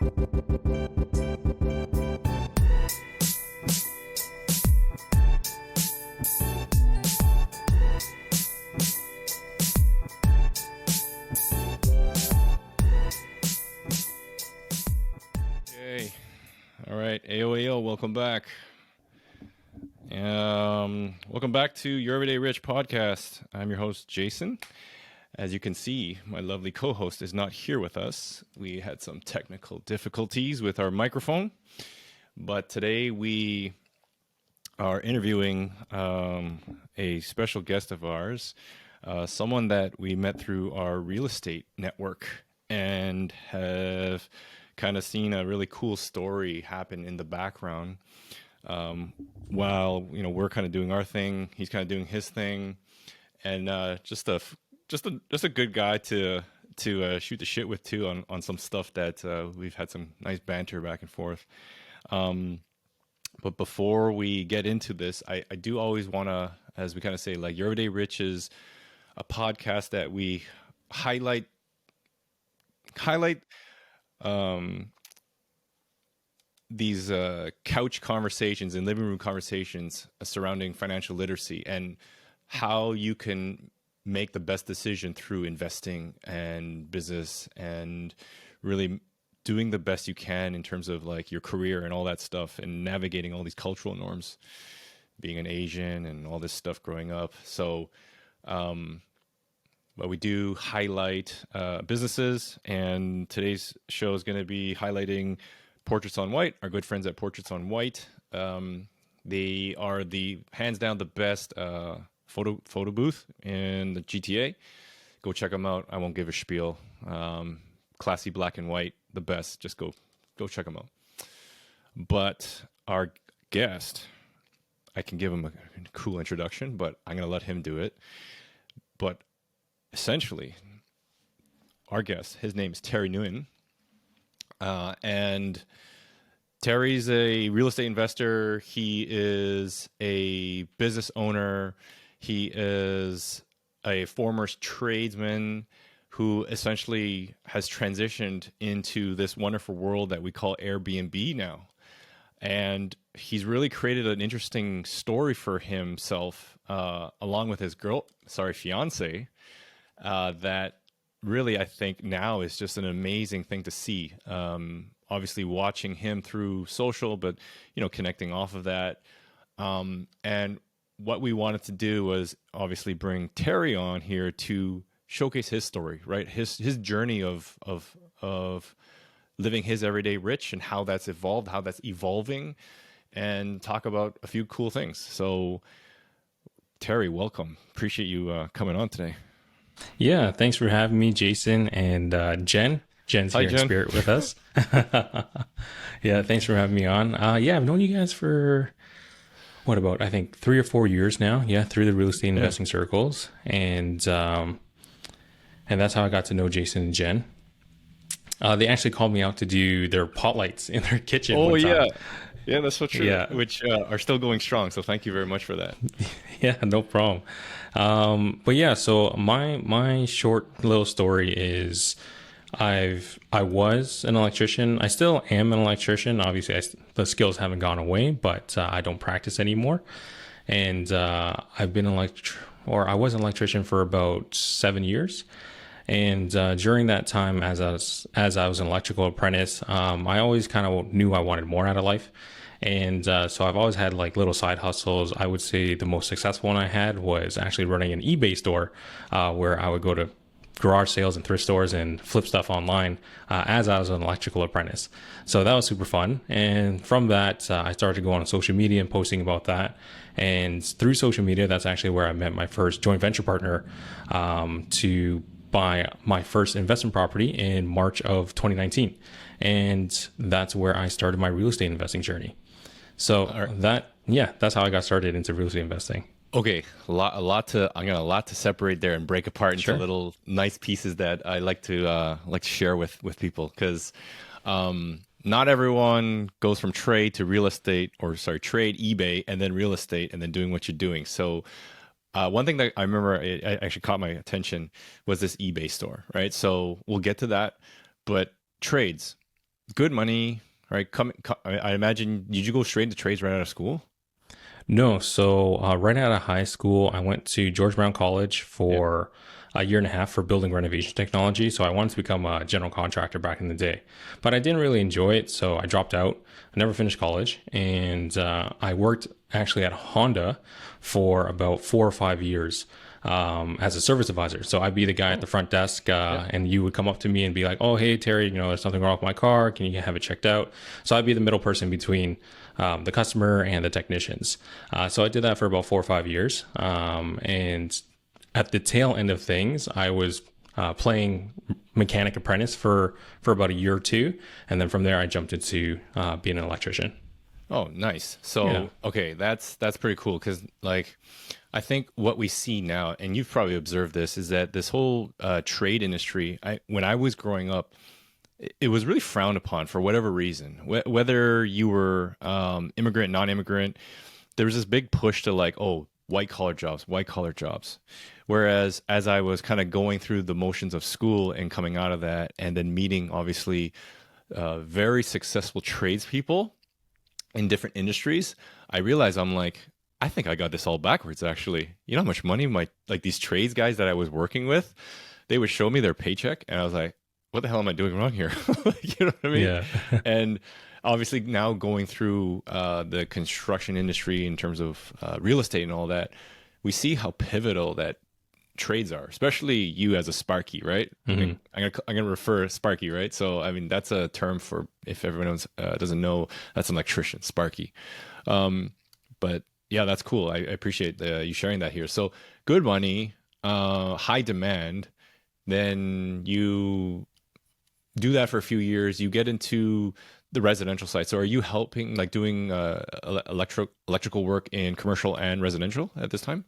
Okay. All right. AO, welcome back. Welcome back to Your Everyday Rich podcast. I'm your host, Jason. As you can see, my lovely co-host is not here with us. We had some technical difficulties with our microphone, but today we are interviewing a special guest of ours, someone that we met through our real estate network and have kind of seen a really cool story happen in the background. While we're kind of doing our thing, he's kind of doing his thing, and just a good guy to shoot the shit with too on some stuff that we've had some nice banter back and forth. But before we get into this, I do always want to, as we kind of say, like Your Everyday Rich is a podcast that we highlight these couch conversations and living room conversations surrounding financial literacy and how you can make the best decision through investing and business and really doing the best you can in terms of like your career and all that stuff and navigating all these cultural norms, being an Asian and all this stuff growing up. So, but we do highlight businesses, and today's show is going to be highlighting Portraits on White, our good friends at Portraits on White. They are the hands down the best photo booth in the GTA. Go check them out. I won't give a spiel. Classy black and white, the best. Just go check them out. But our guest, I can give him a cool introduction, but I'm going to let him do it. But essentially, our guest, his name is Terry Nguyen. And Terry's a real estate investor. He is a business owner. He is a former tradesman who essentially has transitioned into this wonderful world that we call Airbnb now. And he's really created an interesting story for himself, along with his fiance, that really, I think now is just an amazing thing to see. Obviously watching him through social, but, connecting off of that. And what we wanted to do was obviously bring Terry on here to showcase his story, right? His journey of living his everyday rich and how that's evolved, how that's evolving, and talk about a few cool things. So Terry, welcome. Appreciate you coming on today. Yeah, thanks for having me, Jason, and Jen. Jen's here in spirit with us. Yeah, thanks for having me on. Yeah, I've known you guys for, I think 3 or 4 years now. Yeah, through the real estate investing circles. And that's how I got to know Jason and Jen. They actually called me out to do their pot lights in their kitchen one time. Yeah. Yeah, that's so true. Yeah. Which are still going strong. So thank you very much for that. Yeah, no problem. But yeah, so my short little story is I was an electrician. I still am an electrician. Obviously, the skills haven't gone away, but I don't practice anymore. And I've been I was an electrician for about 7 years. And during that time, as I was an electrical apprentice, I always kind of knew I wanted more out of life. And so I've always had like little side hustles. I would say the most successful one I had was actually running an eBay store where I would go to garage sales and thrift stores and flip stuff online as I was an electrical apprentice. So that was super fun. And from that, I started to go on social media and posting about that. And through social media, that's actually where I met my first joint venture partner to buy my first investment property in March of 2019. And that's where I started my real estate investing journey. So that's how I got started into real estate investing. Okay, a lot to separate there and break apart into little nice pieces that I like to share with people, because not everyone goes from trade to real estate, trade, eBay, and then real estate, and then doing what you're doing. So one thing that I remember it actually caught my attention was this eBay store, right? So we'll get to that, but trades. good money, right? I imagine, did you go straight into trades right out of school? No, so right out of high school, I went to George Brown College Yeah. for a year and a half for building renovation technology. So I wanted to become a general contractor back in the day, but I didn't really enjoy it, so I dropped out. I never finished college, and I worked actually at Honda for about 4 or 5 years as a service advisor. So I'd be the guy at Oh, the front desk, yeah. and you would come up to me and be like, "Oh, hey Terry, there's something wrong with my car. Can you have it checked out?" So I'd be the middle person between the customer and the technicians. So I did that for about 4 or 5 years, and at the tail end of things, I was playing mechanic apprentice for about a year or two, and then from there I jumped into being an electrician. Oh, nice. Yeah. So, okay, that's pretty cool because like I think what we see now, and you've probably observed this, is that this whole trade industry, when I was growing up, it was really frowned upon for whatever reason. Whether you were immigrant, non-immigrant, there was this big push to like, oh, white collar jobs, white collar jobs. Whereas as I was kind of going through the motions of school and coming out of that, and then meeting obviously very successful tradespeople in different industries, I realized I'm like, I think I got this all backwards actually. You know how much money my like these trades guys that I was working with, they would show me their paycheck and I was like, what the hell am I doing wrong here? You know what I mean? Yeah. And obviously now going through the construction industry in terms of real estate and all that, we see how pivotal that trades are, especially you as a Sparky, right? Hmm. I'm gonna refer Sparky, right? So I mean that's a term for if everyone else, doesn't know, that's an electrician, Sparky. Um, but yeah, that's cool. I appreciate you sharing that here. So good money, high demand. Then you do that for a few years. You get into the residential side. So are you helping, like doing electrical work in commercial and residential at this time?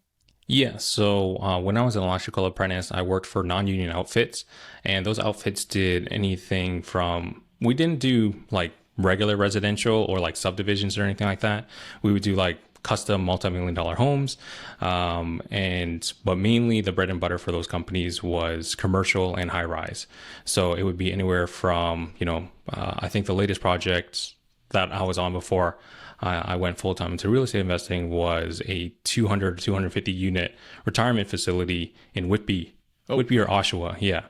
Yeah, so when I was an electrical apprentice, I worked for non-union outfits, and those outfits did anything from, we didn't do like regular residential or like subdivisions or anything like that. We would do like custom multi-million dollar homes, but mainly the bread and butter for those companies was commercial and high rise. So it would be anywhere from, I think the latest project that I was on before I went full time into real estate investing was a 200 250 unit retirement facility in Whitby, Oh, Whitby or Oshawa. Yeah.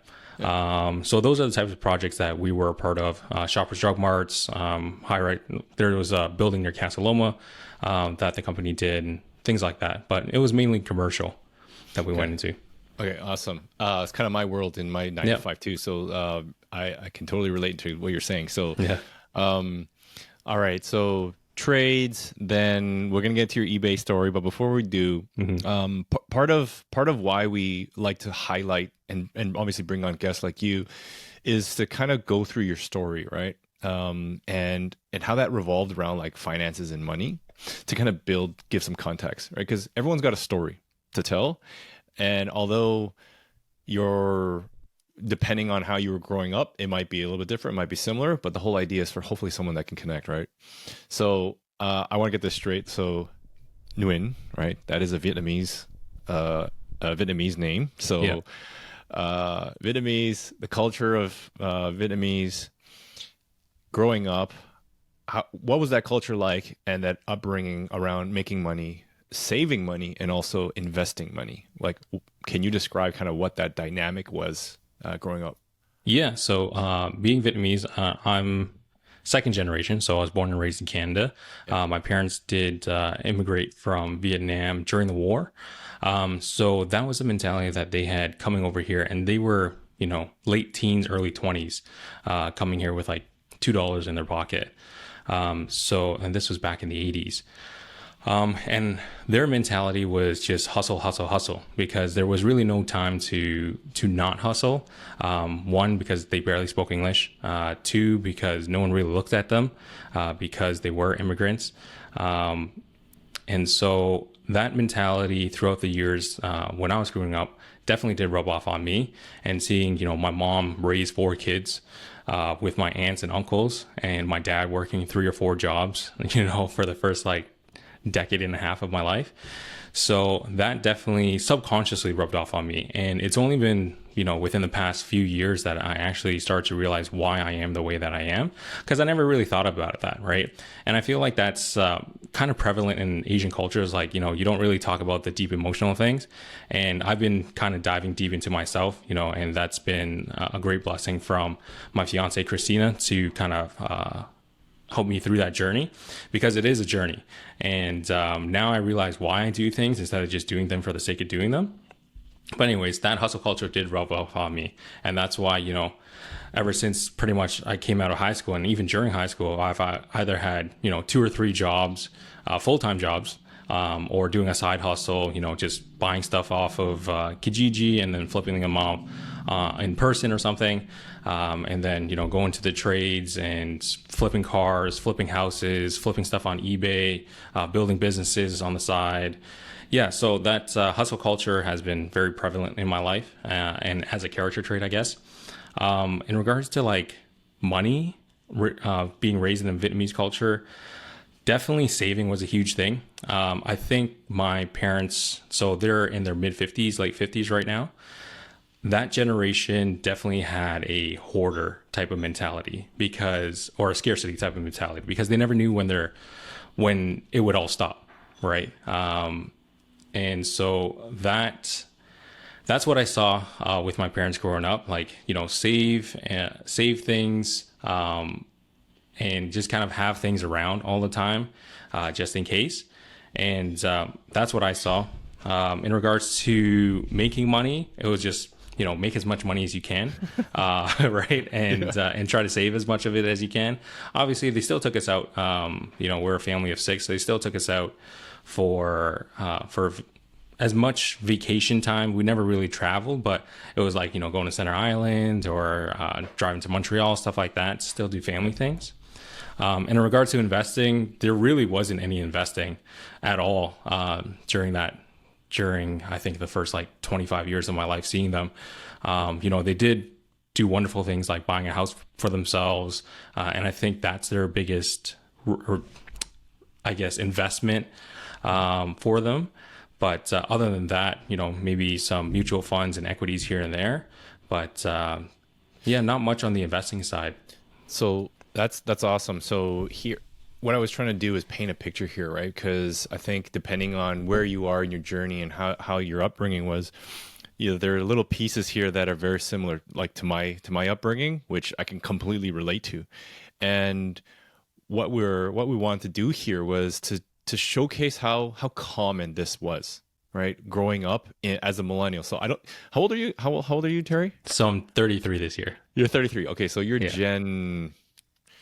So those are the types of projects that we were a part of. Shoppers Drug Marts, high right. There was a building near Casa Loma that the company did, and things like that. But it was mainly commercial that we okay. went into. Okay, awesome. It's kind of my world in my nine to Yeah. five too. So I can totally relate to what you're saying. So, Yeah. um, all right. So trades, then we're gonna get to your eBay story. But before we do, Hmm. part of why we like to highlight and obviously bring on guests like you is to kind of go through your story, right? And how that revolved around like finances and money to kind of give some context, right? Because everyone's got a story to tell, and although you're depending on how you were growing up, it might be a little bit different, it might be similar, but the whole idea is for hopefully someone that can connect, right? So I want to get this straight. So Nguyen, right? That is a Vietnamese name. Yeah. So Vietnamese, the culture of Vietnamese growing up, what was that culture like, and that upbringing around making money, saving money, and also investing money? Like, can you describe kind of what that dynamic was growing up? Yeah. So, being Vietnamese, I'm second generation. So I was born and raised in Canada. Yep. My parents did immigrate from Vietnam during the war. So that was the mentality that they had coming over here. And they were, late teens, early 20s, coming here with like $2 in their pocket. And this was back in the 80s. And their mentality was just hustle, hustle, hustle, because there was really no time to not hustle. One, because they barely spoke English. Two, because no one really looked at them, because they were immigrants. And so that mentality throughout the years, when I was growing up, definitely did rub off on me. And seeing, my mom raise 4 kids, with my aunts and uncles, and my dad working 3 or 4 jobs, for the first like decade and a half of my life. So that definitely subconsciously rubbed off on me. And it's only been within the past few years that I actually start to realize why I am the way that I am, because I never really thought about that, right? And I feel like that's kind of prevalent in Asian cultures. Like, you don't really talk about the deep emotional things. And I've been kind of diving deep into myself, and that's been a great blessing from my fiance, Christina, to kind of help me through that journey, because it is a journey. And now I realize why I do things instead of just doing them for the sake of doing them. But anyways, that hustle culture did rub off on me. And that's why, ever since pretty much I came out of high school, and even during high school, I've either had, 2 or 3 jobs, full-time jobs, or doing a side hustle, just buying stuff off of Kijiji and then flipping them out in person or something. And then, going to the trades and flipping cars, flipping houses, flipping stuff on eBay, building businesses on the side. Yeah, so that hustle culture has been very prevalent in my life, and as a character trait, I guess. In regards to like money, being raised in the Vietnamese culture, definitely saving was a huge thing. I think my parents, so they're in their mid 50s, late 50s right now. That generation definitely had a hoarder type of mentality, or a scarcity type of mentality, because they never knew when it would all stop, right? And so that's what I saw with my parents growing up, like, save things, and just kind of have things around all the time, just in case. And that's what I saw. In regards to making money, it was just, make as much money as you can, right? And try to save as much of it as you can. Obviously, they still took us out. We're a family of 6, so they still took us out for as much vacation time. We never really traveled, but it was like, going to Center Island or driving to Montreal, stuff like that. Still do family things. In regards to investing, there really wasn't any investing at all during I think the first like 25 years of my life seeing them. They did do wonderful things like buying a house for themselves. And I think that's their biggest, I guess, investment for them. But other than that, maybe some mutual funds and equities here and there. But not much on the investing side. So that's awesome. So here, what I was trying to do is paint a picture here, right? Because I think depending on where you are in your journey and how your upbringing was, there are little pieces here that are very similar, like to my upbringing, which I can completely relate to. And what we wanted to do here was to showcase how common this was, right? Growing up as a millennial. So how old are you? How old are you, Terry? So I'm 33 this year. You're 33. Okay. So you're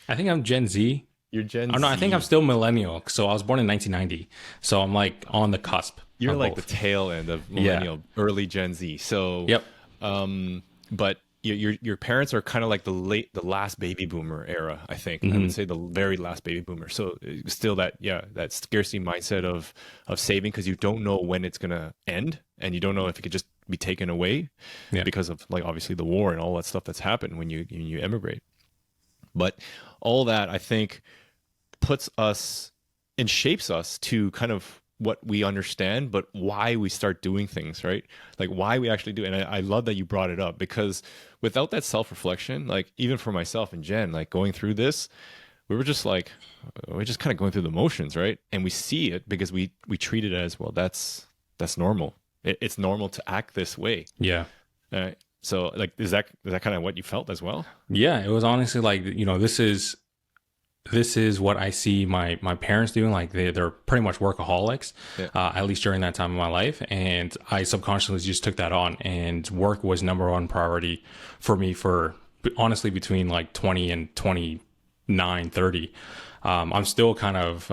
I think I'm Gen Z. You're Gen Z. Oh, no, I think I'm still millennial. So I was born in 1990. So I'm like on the cusp. You're like both. The tail end of millennial, early Gen Z. So, yep. But your parents are kind of like the last baby boomer era, I think. Mm-hmm. I would say the very last baby boomer. So still that scarcity mindset of saving, because you don't know when it's gonna end, and you don't know if it could just be taken away because of like obviously the war and all that stuff that's happened when you emigrate. But all that, I think, puts us and shapes us to kind of what we understand, but why we start doing things, right? Like why we actually do. And I love that you brought it up, because without that self-reflection, like even for myself and Jen, like going through this, we're just kind of going through the motions, right? And we see it because we treat it as, well, that's normal. It's normal to act this way. Yeah. So like, is that kind of what you felt as well? Yeah, it was honestly like, this is what I see my parents doing. Like they're pretty much workaholics, at least during that time of my life. And I subconsciously just took that on, and work was number one priority for me for honestly between like 20 and 29, 30. I'm still kind of,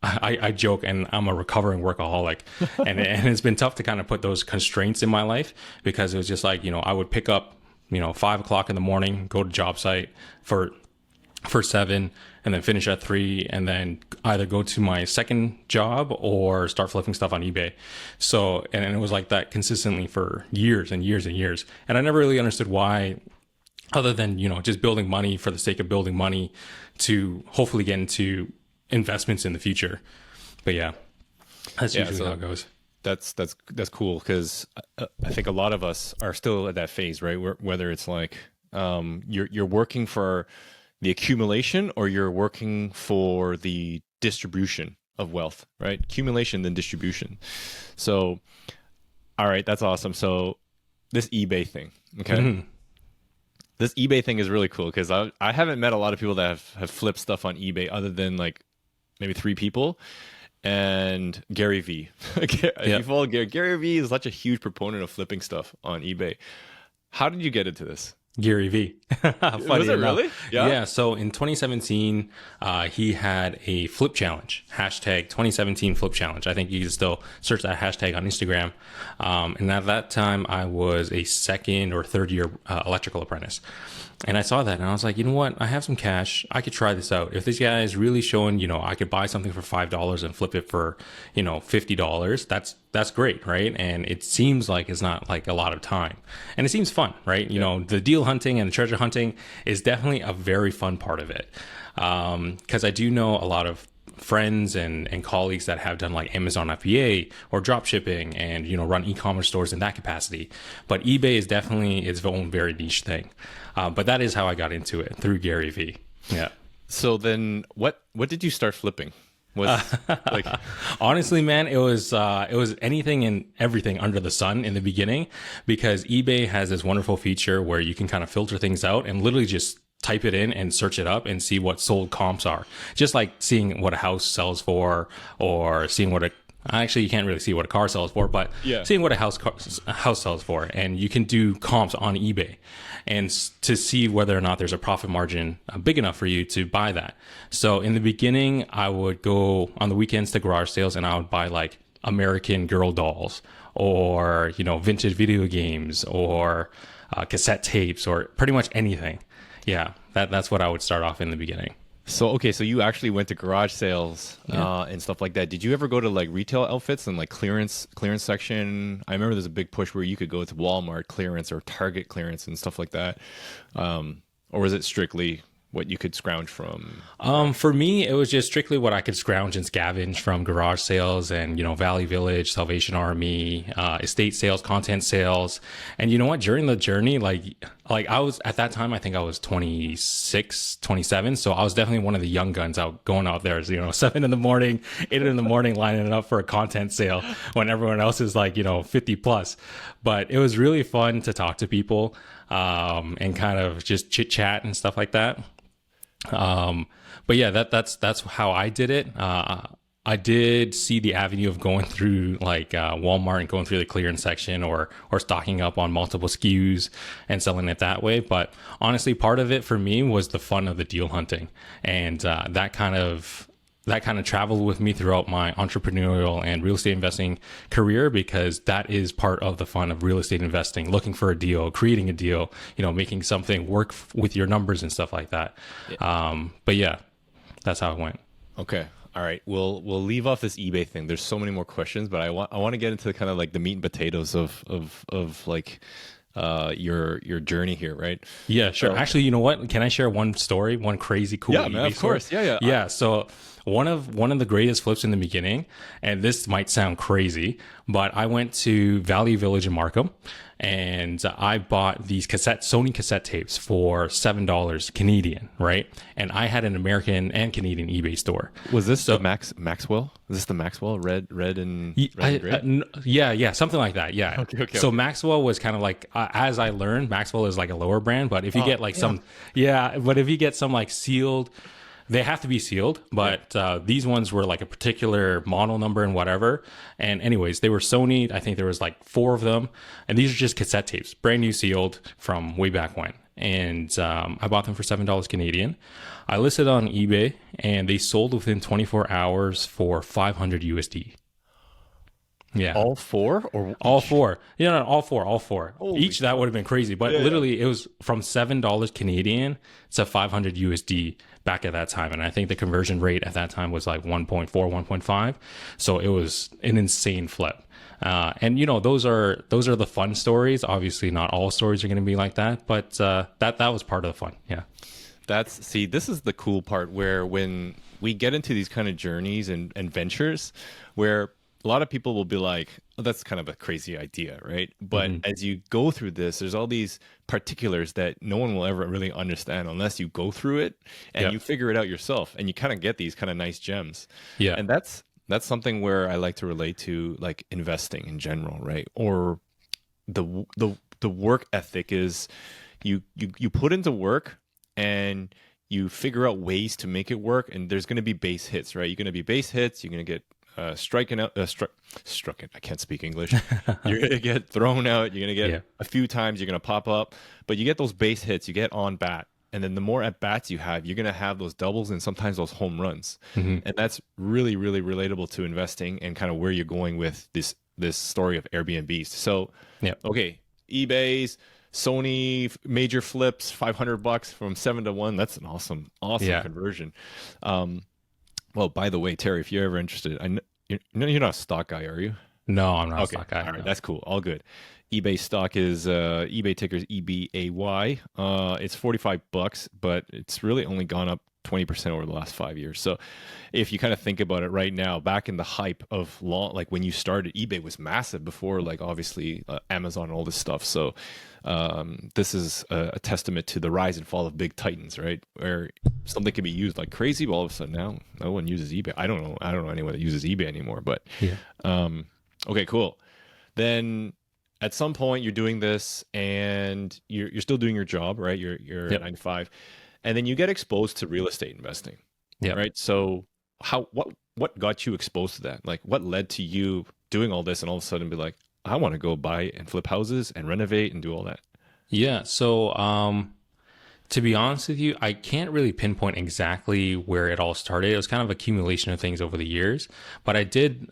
I joke, and I'm a recovering workaholic, and it's been tough to kind of put those constraints in my life, because it was just like, I would pick up, 5 o'clock in the morning, go to job site for 7, and then finish at 3, and then either go to my second job or start flipping stuff on eBay. So, and it was like that consistently for years and years and years. And I never really understood why, other than, just building money for the sake of building money to hopefully get into investments in the future. But yeah, that's usually how it goes. That's cool because I think a lot of us are still at that phase, right? Whether it's like you're working for the accumulation or you're working for the distribution of wealth, right? Accumulation then distribution. So, all right, that's awesome. So this eBay thing, okay? Mhm. This eBay thing is really cool because I haven't met a lot of people that have flipped stuff on eBay other than like maybe three people and Gary V. If Yeah. you follow Gary V is such a huge proponent of flipping stuff on eBay. How did you get into this? Gary V. Was Funny it enough. really? Yeah. Yeah. So in 2017, he had a flip challenge, hashtag 2017 flip challenge. I think you can still search that hashtag on Instagram. And at that time, I was a second or third year electrical apprentice. And I saw that and I was like, you know what? I have some cash. I could try this out. If this guy is really showing, I could buy something for $5 and flip it for, $50, that's great, right? And it seems like it's not like a lot of time. And it seems fun, right? The deal hunting and the treasure hunting is definitely a very fun part of it. Because I do know a lot of friends and colleagues that have done like Amazon FBA or drop shipping and run e-commerce stores in that capacity, but eBay is definitely its own very niche thing. But that is how I got into it, through Gary V. Yeah. So then what did you start flipping? Was like Honestly, man, it was anything and everything under the sun in the beginning, because eBay has this wonderful feature where you can kind of filter things out and literally just type it in and search it up and see what sold comps are. Just like seeing what a house sells for, or seeing what actually you can't really see what a car sells for, but Yeah. seeing what a house sells for, and you can do comps on eBay and to see whether or not there's a profit margin big enough for you to buy that. So in the beginning, I would go on the weekends to garage sales and I would buy like American Girl dolls, or vintage video games, or cassette tapes, or pretty much anything. Yeah, that's what I would start off in the beginning. so okay, so you actually went to garage sales and stuff like that. Did you ever go to like retail outfits and like clearance section? I remember there's a big push where you could go to Walmart clearance or Target clearance and stuff like that. Or was it strictly what you could scrounge from? For me, it was just strictly what I could scrounge and scavenge from garage sales and, Valley Village, Salvation Army, estate sales, content sales. And you know what? During the journey, like I was at that time, I think I was 26, 27. So I was definitely one of the young guns going out there, 7 in the morning, 8 in the morning, lining it up for a content sale when everyone else is like, 50 plus. But it was really fun to talk to people, and kind of just chit chat and stuff like that. But yeah, that's how I did it. I did see the avenue of going through like Walmart and going through the clearance section, or stocking up on multiple SKUs and selling it that way. But honestly, part of it for me was the fun of the deal hunting, and that kind of traveled with me throughout my entrepreneurial and real estate investing career, because that is part of the fun of real estate investing: looking for a deal, creating a deal, making something work with your numbers and stuff like that. But yeah, that's how it went. Okay. All right. We'll leave off this eBay thing. There's so many more questions, but I want to get into kind of like the meat and potatoes of like your journey here, right? Yeah, sure. So, Actually, you know what? Can I share one story? One crazy cool yeah, man, eBay of course. story? Yeah. Yeah. So one of the greatest flips in the beginning, and this might sound crazy, but I went to Valley Village in Markham, and I bought these Sony cassette tapes for $7 Canadian, right? And I had an American and Canadian eBay store. Was this the Maxwell? Is this the Maxwell red and gray? Yeah, something like that. Yeah. Okay. So Maxwell was kind of like, as I learned, Maxwell is like a lower brand, but if you get like but if you get some like sealed, they have to be sealed, but these ones were like a particular model number and whatever. And anyways, they were Sony. I think there was like 4 of them, and these are just cassette tapes, brand new, sealed from way back when. And I bought them for $7 Canadian. I listed on eBay, and they sold within 24 hours for 500 USD. Yeah. All 4 or all 4? Yeah, no, all four. Holy Each that would have been crazy, but literally it was from $7 Canadian to 500 USD back at that time, and I think the conversion rate at that time was like 1.4, 1.5. So it was an insane flip. And those are the fun stories. Obviously, not all stories are going to be like that, but that was part of the fun. Yeah. This is the cool part, where when we get into these kind of journeys and ventures where a lot of people will be like, oh, that's kind of a crazy idea, right? But Hmm. as you go through this, there's all these particulars that no one will ever really understand unless you go through it and Yep. you figure it out yourself, and you kind of get these kind of nice gems. Yeah. And that's something where I like to relate to like investing in general, right? Or the work ethic is you put into work and you figure out ways to make it work, and there's going to be base hits, right? You're going to be base hits, you're going to get striking out struck it, I can't speak English. You're going to get thrown out, you're going to get Yeah. a few times, you're going to pop up, but you get those base hits, you get on bat, and then the more at bats you have, you're going to have those doubles and sometimes those home runs. Hmm. And that's really really relatable to investing and kind of where you're going with this story of Airbnbs. So Yeah. okay, eBay's Sony major flips, $500 from 7 to 1. That's an awesome Yeah. conversion. Um, well, by the way, Terry, if you're ever interested, I know you're not a stock guy, are you? No, I'm not a Okay, stock guy. all right, No. that's cool, all good. eBay stock is eBay ticker is EBAY. It's $45, but it's really only gone up 20% over the last 5 years. So if you kind of think about it right now, back in the hype of long, like when you started, eBay was massive before, like obviously Amazon and all this stuff. So this is a testament to the rise and fall of big titans, right? Where something can be used like crazy, but all of a sudden now no one uses eBay. I don't know anyone that uses eBay anymore. But Yeah. okay, cool. Then at some point you're doing this and you're still doing your job, right? You're Yep. 9 to 5, and then you get exposed to real estate investing, Yep. right? So how what got you exposed to that? Like what led to you doing all this and all of a sudden be like, I want to go buy and flip houses and renovate and do all that? Yeah. So, to be honest with you, I can't really pinpoint exactly where it all started. It was kind of accumulation of things over the years, but I did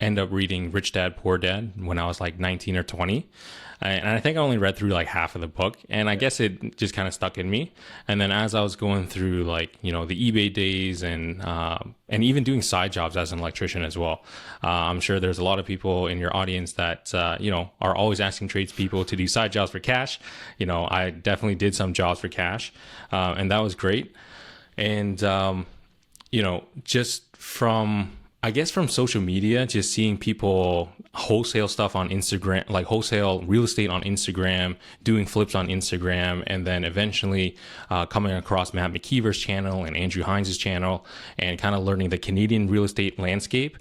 end up reading Rich Dad Poor Dad when I was like 19 or 20. And I think I only read through like half of the book, and I guess it just kind of stuck in me. And then as I was going through like, the eBay days and even doing side jobs as an electrician as well, I'm sure there's a lot of people in your audience that are always asking tradespeople to do side jobs for cash. I definitely did some jobs for cash, and that was great. And just from, I guess, from social media, just seeing people wholesale stuff on Instagram, like wholesale real estate on Instagram, doing flips on Instagram, and then eventually coming across Matt McKeever's channel and Andrew Hines' channel, and kind of learning the Canadian real estate landscape.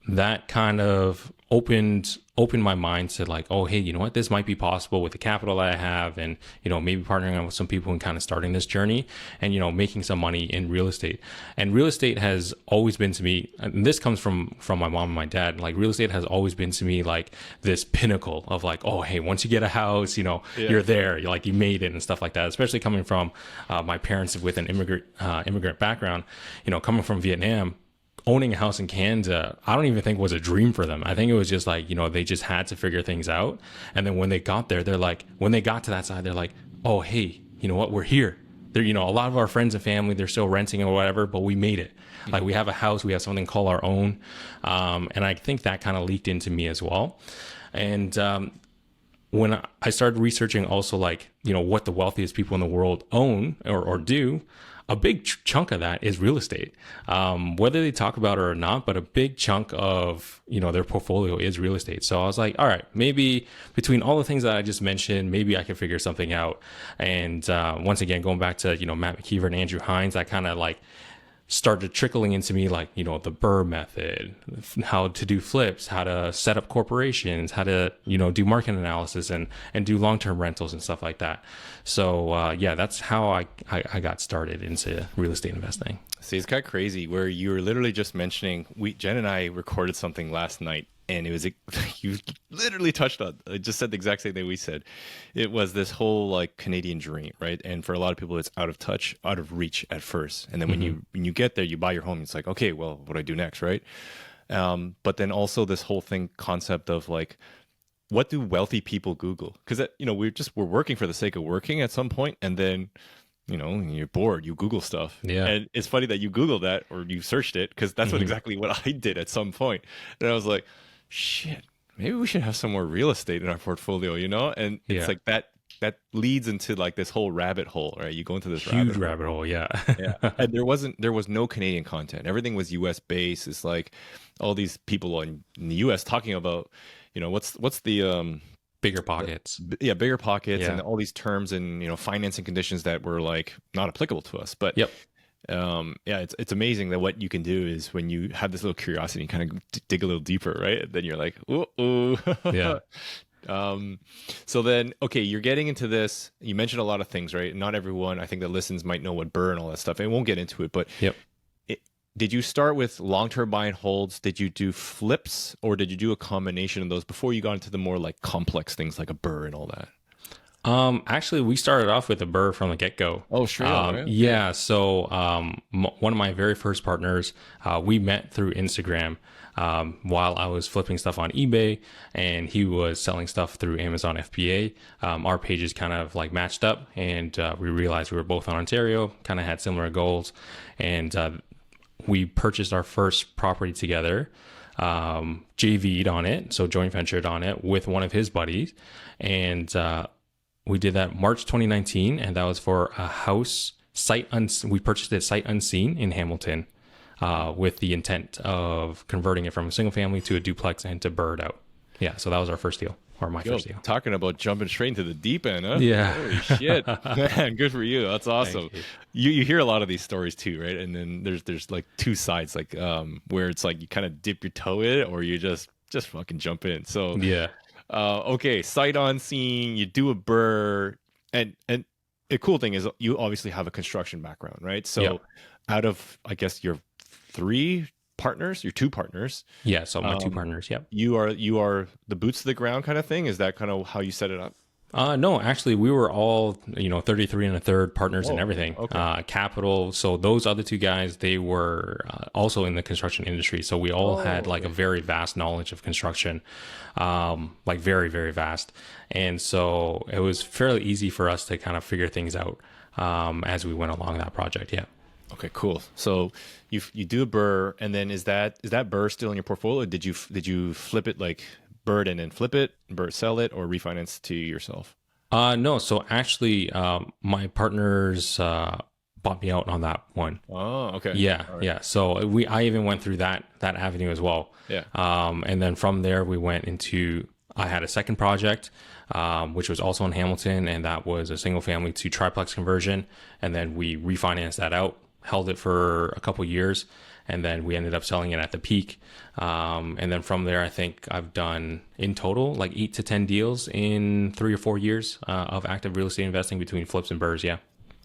That kind of opened my mind to like, oh, hey, you know what, this might be possible with the capital that I have, and maybe partnering up with some people and kind of starting this journey, and making some money in real estate. And real estate has always been to me, and this comes from my mom and my dad, like real estate has always been to me like this pinnacle of like, oh, hey, once you get a house, Yeah. you're there, you're like, you made it and stuff like that. Especially coming from my parents with an immigrant background, coming from Vietnam. Owning a house in Canada, I don't even think was a dream for them. I think it was just like, they just had to figure things out. And then when they got there, they're like, when they got to that side, they're like, oh, hey, you know what? We're here. They're, a lot of our friends and family, they're still renting or whatever, but we made it. Like we have a house, we have something called our own. And I think that kind of leaked into me as well. And, when I started researching also like, what the wealthiest people in the world own or do, a big chunk of that is real estate. Whether they talk about it or not, but a big chunk of, their portfolio is real estate. So I was like, all right, maybe between all the things that I just mentioned, maybe I can figure something out. And once again, going back to, Matt McKeever and Andrew Hines, I kind of like started trickling into me like, the Burr method, how to do flips, how to set up corporations, how to, do market analysis and do long-term rentals and stuff like that. So, yeah, that's how I got started into real estate investing. See, it's kind of crazy where you were literally just mentioning, Jen and I recorded something last night, and it was, you literally touched on, I just said the exact same thing we said. It was this whole like Canadian dream, right? And for a lot of people, it's out of touch, out of reach at first. And then when you get there, you buy your home, it's like, okay, well, what do I do next, right? But then also this whole concept of like, what do wealthy people Google? Because we're working for the sake of working at some point, and then you're bored, you Google stuff. Yeah. And it's funny that you Googled that or you searched it, because that's exactly what I did at some point. And I was like, shit, maybe we should have some more real estate in our portfolio, and it's Yeah. like that that leads into like this whole rabbit hole, right? You go into this Huge rabbit hole. rabbit hole. Yeah. Yeah. And there was no Canadian content. Everything was US based. It's like all these people in the US talking about, what's Bigger pockets. yeah, bigger pockets and Yeah. all these terms and, financing conditions that were like not applicable to us. But Yep. yeah, it's amazing that what you can do is when you have this little curiosity and kind of dig a little deeper, right? Then you're like, ooh, ooh. Yeah. So then, okay, you're getting into this. You mentioned a lot of things, right? Not everyone, I think, that listens might know what burr and all that stuff. And we won't get into it, but Yep. did you start with long-term buy and holds? Did you do flips, or did you do a combination of those before you got into the more like complex things like a burr and all that? Actually, we started off with a burr from the get-go. Oh, straight on, right? Yeah. So, one of my very first partners, we met through Instagram, while I was flipping stuff on eBay and he was selling stuff through Amazon FBA. Our pages kind of like matched up, and, we realized we were both in Ontario, kind of had similar goals. And, we purchased our first property together, JV'd on it. So joint ventured on it with one of his buddies. And, we did that March 2019, and that was for a house we purchased it sight unseen in Hamilton, with the intent of converting it from a single family to a duplex and to burr it out. Yeah, so that was our first deal, or my first deal. Talking about jumping straight into the deep end, huh? Yeah. Holy shit. Man, good for you. That's awesome. You hear a lot of these stories too, right? And then there's like two sides, like where it's like you kind of dip your toe in it, or you just fucking jump in. So Yeah. okay, sight unseen, you do a burr, and the cool thing is you obviously have a construction background, right? So Yep. out of, I guess, your two partners, Yeah, so my two partners, yep. you are the boots to the ground kind of thing. Is that kind of how you set it up? No, actually, we were all, 33 and a third partners and Whoa, everything. okay. Capital. So those other two guys, they were also in the construction industry. So we all had like a very vast knowledge of construction, like very, very vast. And so it was fairly easy for us to kind of figure things out as we went along that project. Yeah. Okay, cool. So you do a burr, and then is that burr still in your portfolio? Did you flip it, like burr it and then flip it, burr sell it, or refinance to yourself? No. So actually, my partners bought me out on that one. Oh, okay. Yeah, yeah. So I even went through that avenue as well. Yeah. And then from there we went into, I had a second project, which was also in Hamilton, and that was a single family to triplex conversion. And then we refinanced that out, held it for a couple years, and then we ended up selling it at the peak. And then from there, I think I've done in total like 8 to 10 deals in 3 or 4 years of active real estate investing between flips and burrs. Yeah.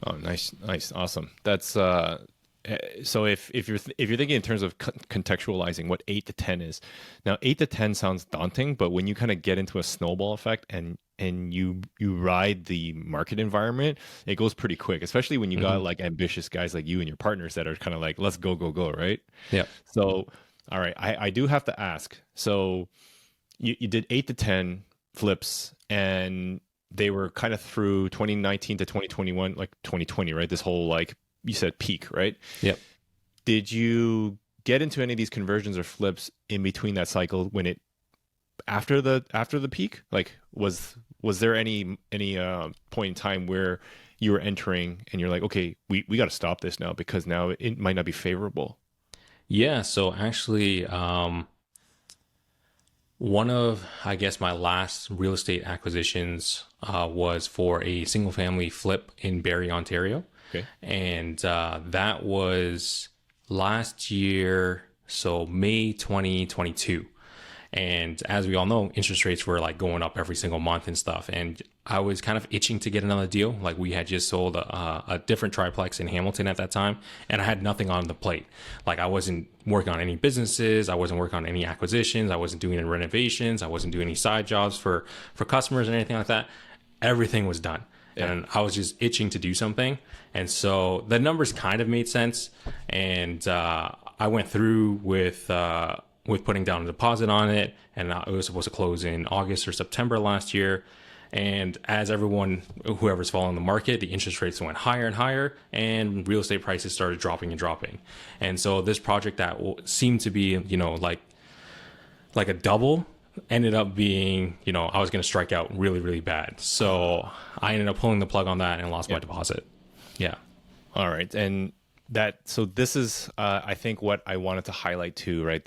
Oh, nice, awesome. That's so if you're thinking in terms of contextualizing what 8 to 10 is, now 8 to 10 sounds daunting, but when you kind of get into a snowball effect and you ride the market environment, it goes pretty quick, especially when you got like ambitious guys like you and your partners that are kind of like, let's go, right? Yeah. So, all right, I do have to ask. So you did 8 to 10 flips, and they were kind of through 2019 to 2021, like 2020, right? This whole, like you said, peak, right? Yep. Did you get into any of these conversions or flips in between that cycle when it after the peak? Like was there any point in time where you were entering and you're like, okay, we got to stop this now because now it might not be favorable? Yeah. So actually, one of, I guess, my last real estate acquisitions was for a single family flip in Barrie, Ontario. Okay. And that was last year, so May 2022. And as we all know, interest rates were like going up every single month and stuff. And I was kind of itching to get another deal. Like we had just sold a different triplex in Hamilton at that time, and I had nothing on the plate. Like I wasn't working on any businesses. I wasn't working on any acquisitions. I wasn't doing any renovations. I wasn't doing any side jobs for customers or anything like that. Everything was done. Yeah. And I was just itching to do something. And so the numbers kind of made sense. And I went through with putting down a deposit on it, and it was supposed to close in August or September last year. And as whoever's following the market, the interest rates went higher and higher, and real estate prices started dropping and dropping. And so this project that seemed to be, like a double ended up being, I was going to strike out really, really bad. So I ended up pulling the plug on that and lost my deposit. Yeah. All right. And so this is, I think what I wanted to highlight too, right?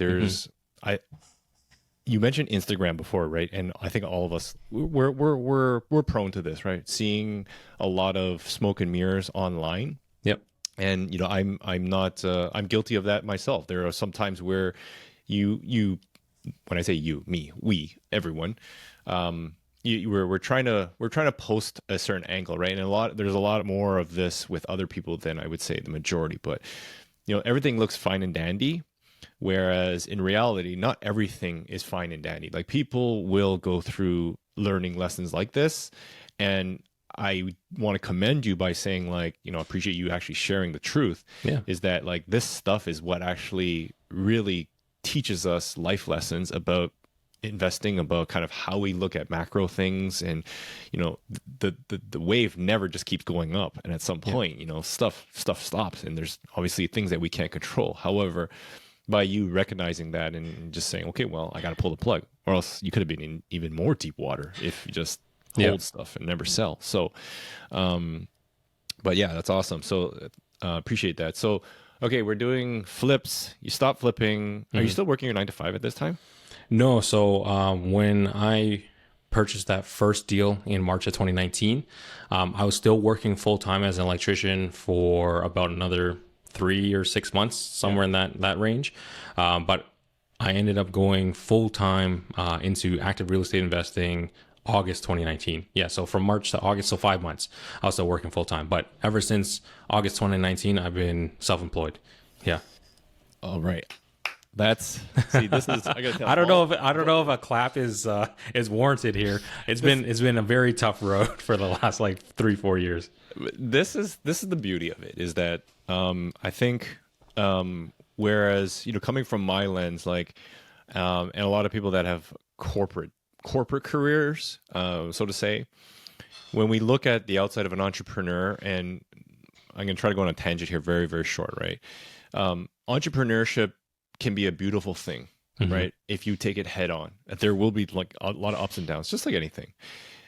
You mentioned Instagram before, right? And I think all of us, we're prone to this, right? Seeing a lot of smoke and mirrors online. Yep. And, I'm not, I'm guilty of that myself. There are some times where when I say you, me, we, everyone, we're trying to post a certain angle, right? And there's a lot more of this with other people than I would say the majority, but everything looks fine and dandy, whereas in reality, not everything is fine and dandy. Like, people will go through learning lessons like this, and I want to commend you by saying, like, appreciate you actually sharing the truth. Yeah. Is that, like, this stuff is what actually really teaches us life lessons about investing, about kind of how we look at macro things. And the wave never just keeps going up, and at some point stuff stops, and there's obviously things that we can't control. However, by you recognizing that and just saying, okay, well, I got to pull the plug, or else you could have been in even more deep water if you just hold stuff and never sell. So but yeah, that's awesome. So appreciate that. So okay, we're doing flips. You stop flipping. Are you still working your 9 to 5 at this time? No. So when I purchased that first deal in March of 2019, I was still working full time as an electrician for about another 3 or 6 months, somewhere in that range. But I ended up going full time into active real estate investing August 2019. Yeah, so from March to August, so 5 months, I was still working full time. But ever since August 2019, I've been self-employed. Yeah. All right. This is, I gotta tell I don't know if a clap is warranted here. It's been a very tough road for the last like 3-4 years. This is the beauty of it, is that I think whereas coming from my lens, like and a lot of people that have corporate careers, so to say, when we look at the outside of an entrepreneur, and I'm going to try to go on a tangent here, very, very short, right? Entrepreneurship can be a beautiful thing, right? If you take it head on. There will be like a lot of ups and downs, just like anything.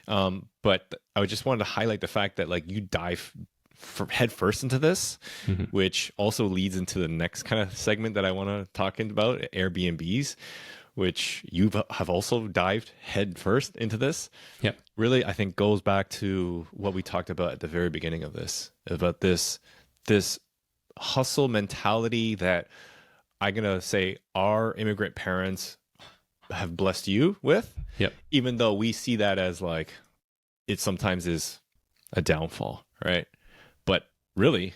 But I just wanted to highlight the fact that, like, you dive head first into this, which also leads into the next kind of segment that I want to talk about, Airbnbs, which you have also dived head first into this. Yeah. Really, I think goes back to what we talked about at the very beginning of this, about this hustle mentality that I'm going to say our immigrant parents have blessed you with. Yep. Even though we see that as like, it sometimes is a downfall, right? But really,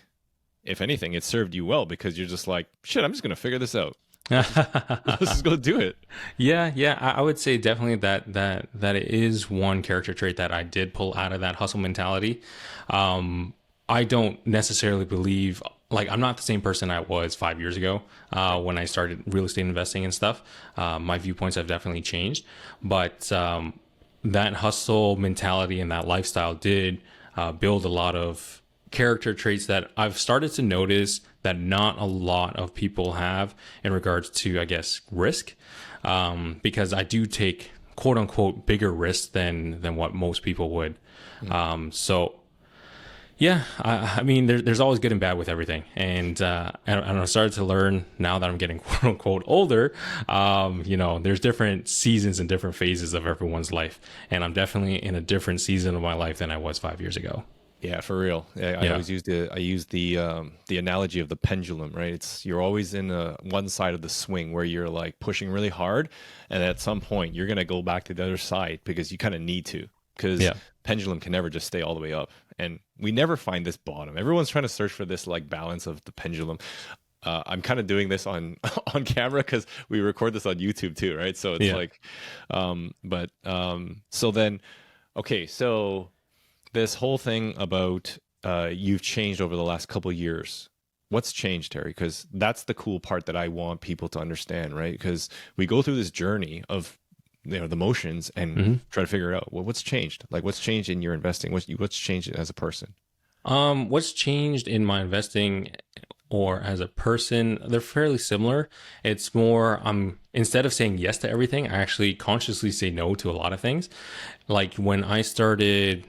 if anything, it served you well, because you're just like, shit, I'm just going to figure this out. Let's just go do it. Yeah. I would say definitely that it is one character trait that I did pull out of that hustle mentality. I don't necessarily believe, like, I'm not the same person I was 5 years ago when I started real estate investing and stuff. My viewpoints have definitely changed, but that hustle mentality and that lifestyle did build a lot of character traits that I've started to notice that not a lot of people have in regards to, I guess, risk, because I do take quote unquote bigger risks than what most people would. So yeah, I mean, there's always good and bad with everything. And I started to learn now that I'm getting quote unquote older, there's different seasons and different phases of everyone's life. And I'm definitely in a different season of my life than I was 5 years ago. Yeah, for real. I always use the analogy of the pendulum, right? You're always in one side of the swing where you're like pushing really hard, and at some point you're gonna go back to the other side because you kind of need to, because pendulum can never just stay all the way up, and we never find this bottom. Everyone's trying to search for this like balance of the pendulum. I'm kind of doing this on camera because we record this on YouTube too, right? So it's like, so then, okay, so this whole thing about you've changed over the last couple of years. What's changed, Terry? Because that's the cool part that I want people to understand, right? Because we go through this journey of the motions and try to figure out, well, what's changed? Like, what's changed in your investing? What's changed as a person? What's changed in my investing? or as a person, they're fairly similar. It's more, instead of saying yes to everything, I actually consciously say no to a lot of things. Like when I started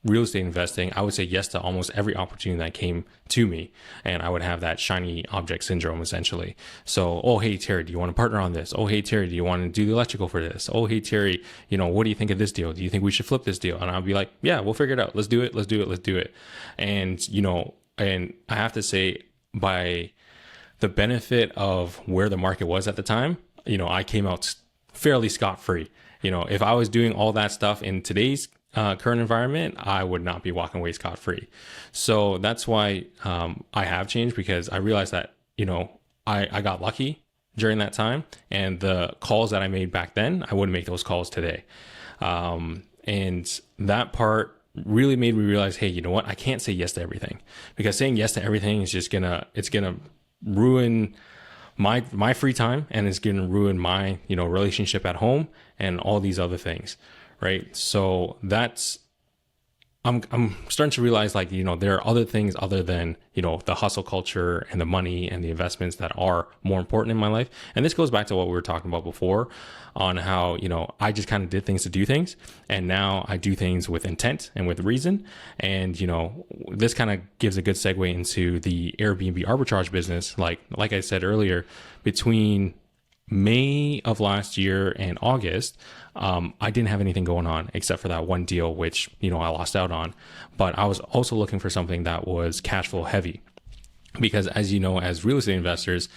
real estate investing, I would say yes to almost every opportunity that came to me. And I would have that shiny object syndrome essentially. So, oh, hey, Terry, do you want to partner on this? Oh, hey, Terry, do you want to do the electrical for this? Oh, hey, Terry, what do you think of this deal? Do you think we should flip this deal? And I'll be like, yeah, we'll figure it out. Let's do it. Let's do it. Let's do it. And, and I have to say, by the benefit of where the market was at the time, I came out fairly scot-free. If I was doing all that stuff in today's current environment, I would not be walking away scot-free. So that's why I have changed, because I realized that, I got lucky during that time, and the calls that I made back then, I wouldn't make those calls today. And that part really made me realize, hey, you know what? I can't say yes to everything, because saying yes to everything is just it's gonna ruin my free time, and it's gonna ruin my, relationship at home and all these other things. Right. So I'm starting to realize, like, there are other things other than, the hustle culture and the money and the investments that are more important in my life. And this goes back to what we were talking about before on how, I just kind of did things to do things. And now I do things with intent and with reason. And, this kind of gives a good segue into the Airbnb arbitrage business. Like I said earlier, between May of last year and August, I didn't have anything going on except for that one deal, which, I lost out on. But I was also looking for something that was cash flow heavy, because as you know, as real estate investors,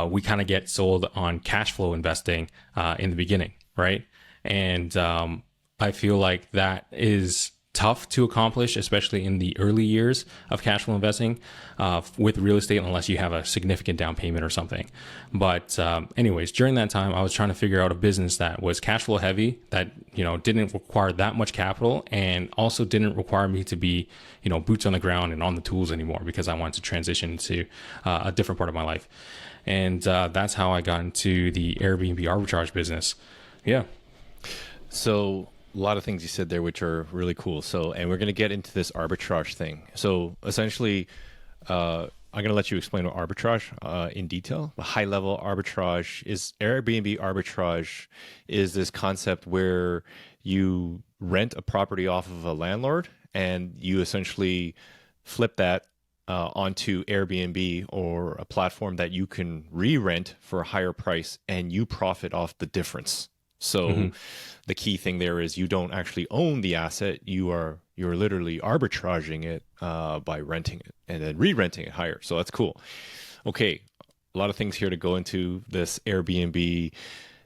we kind of get sold on cash flow investing in the beginning, right? And I feel like that is tough to accomplish, especially in the early years of cash flow investing with real estate, unless you have a significant down payment or something. But anyways, during that time, I was trying to figure out a business that was cash flow heavy, that, didn't require that much capital, and also didn't require me to be, boots on the ground and on the tools anymore, because I wanted to transition to a different part of my life. And that's how I got into the Airbnb arbitrage business. Yeah. So a lot of things you said there, which are really cool. So, and we're going to get into this arbitrage thing. So essentially, I'm going to let you explain what arbitrage in detail. The high level arbitrage is Airbnb arbitrage is this concept where you rent a property off of a landlord, and you essentially flip that onto Airbnb or a platform that you can re-rent for a higher price, and you profit off the difference. So the key thing there is you don't actually own the asset. You're literally arbitraging it by renting it and then re-renting it higher. So that's cool. Okay, a lot of things here to go into this Airbnb.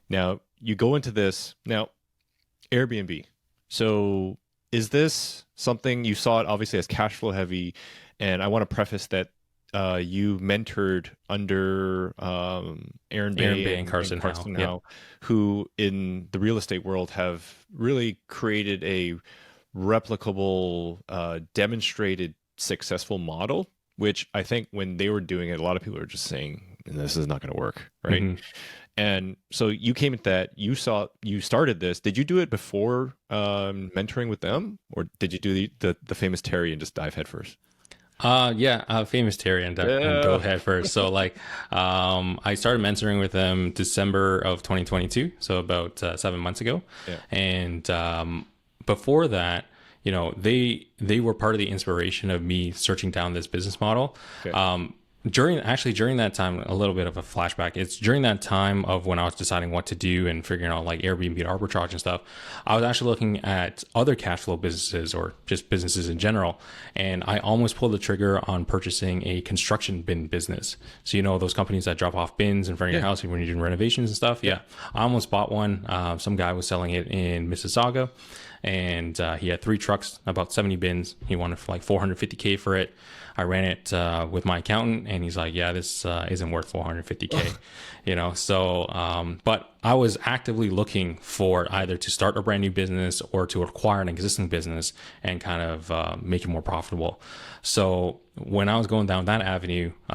Now, you go into this. Now, Airbnb. So is this something you saw it obviously as cash flow heavy? And I want to preface that you mentored under Aaron Bay and Carson Howe, who in the real estate world have really created a replicable, demonstrated successful model, which I think when they were doing it, a lot of people are just saying, this is not going to work, right? Mm-hmm. And so you came at that, you started this. Did you do it before mentoring with them, or did you do the famous Terry and just dive head first? Famous Terry and go head first. So I started mentoring with them December of 2022, so about 7 months ago. Yeah. And before that, they were part of the inspiration of me searching down this business model. Okay. During that time, a little bit of a flashback. It's during that time of when I was deciding what to do and figuring out like Airbnb arbitrage and stuff. I was actually looking at other cash flow businesses or just businesses in general. And I almost pulled the trigger on purchasing a construction bin business. So, those companies that drop off bins in front of your house when you're doing renovations and stuff. Yeah. I almost bought one. Some guy was selling it in Mississauga. And he had 3 trucks, about 70 bins. He wanted like $450K for it. I ran it with my accountant, and he's like, yeah, this isn't worth $450K, So, but I was actively looking for either to start a brand new business or to acquire an existing business and kind of make it more profitable. So when I was going down that avenue, the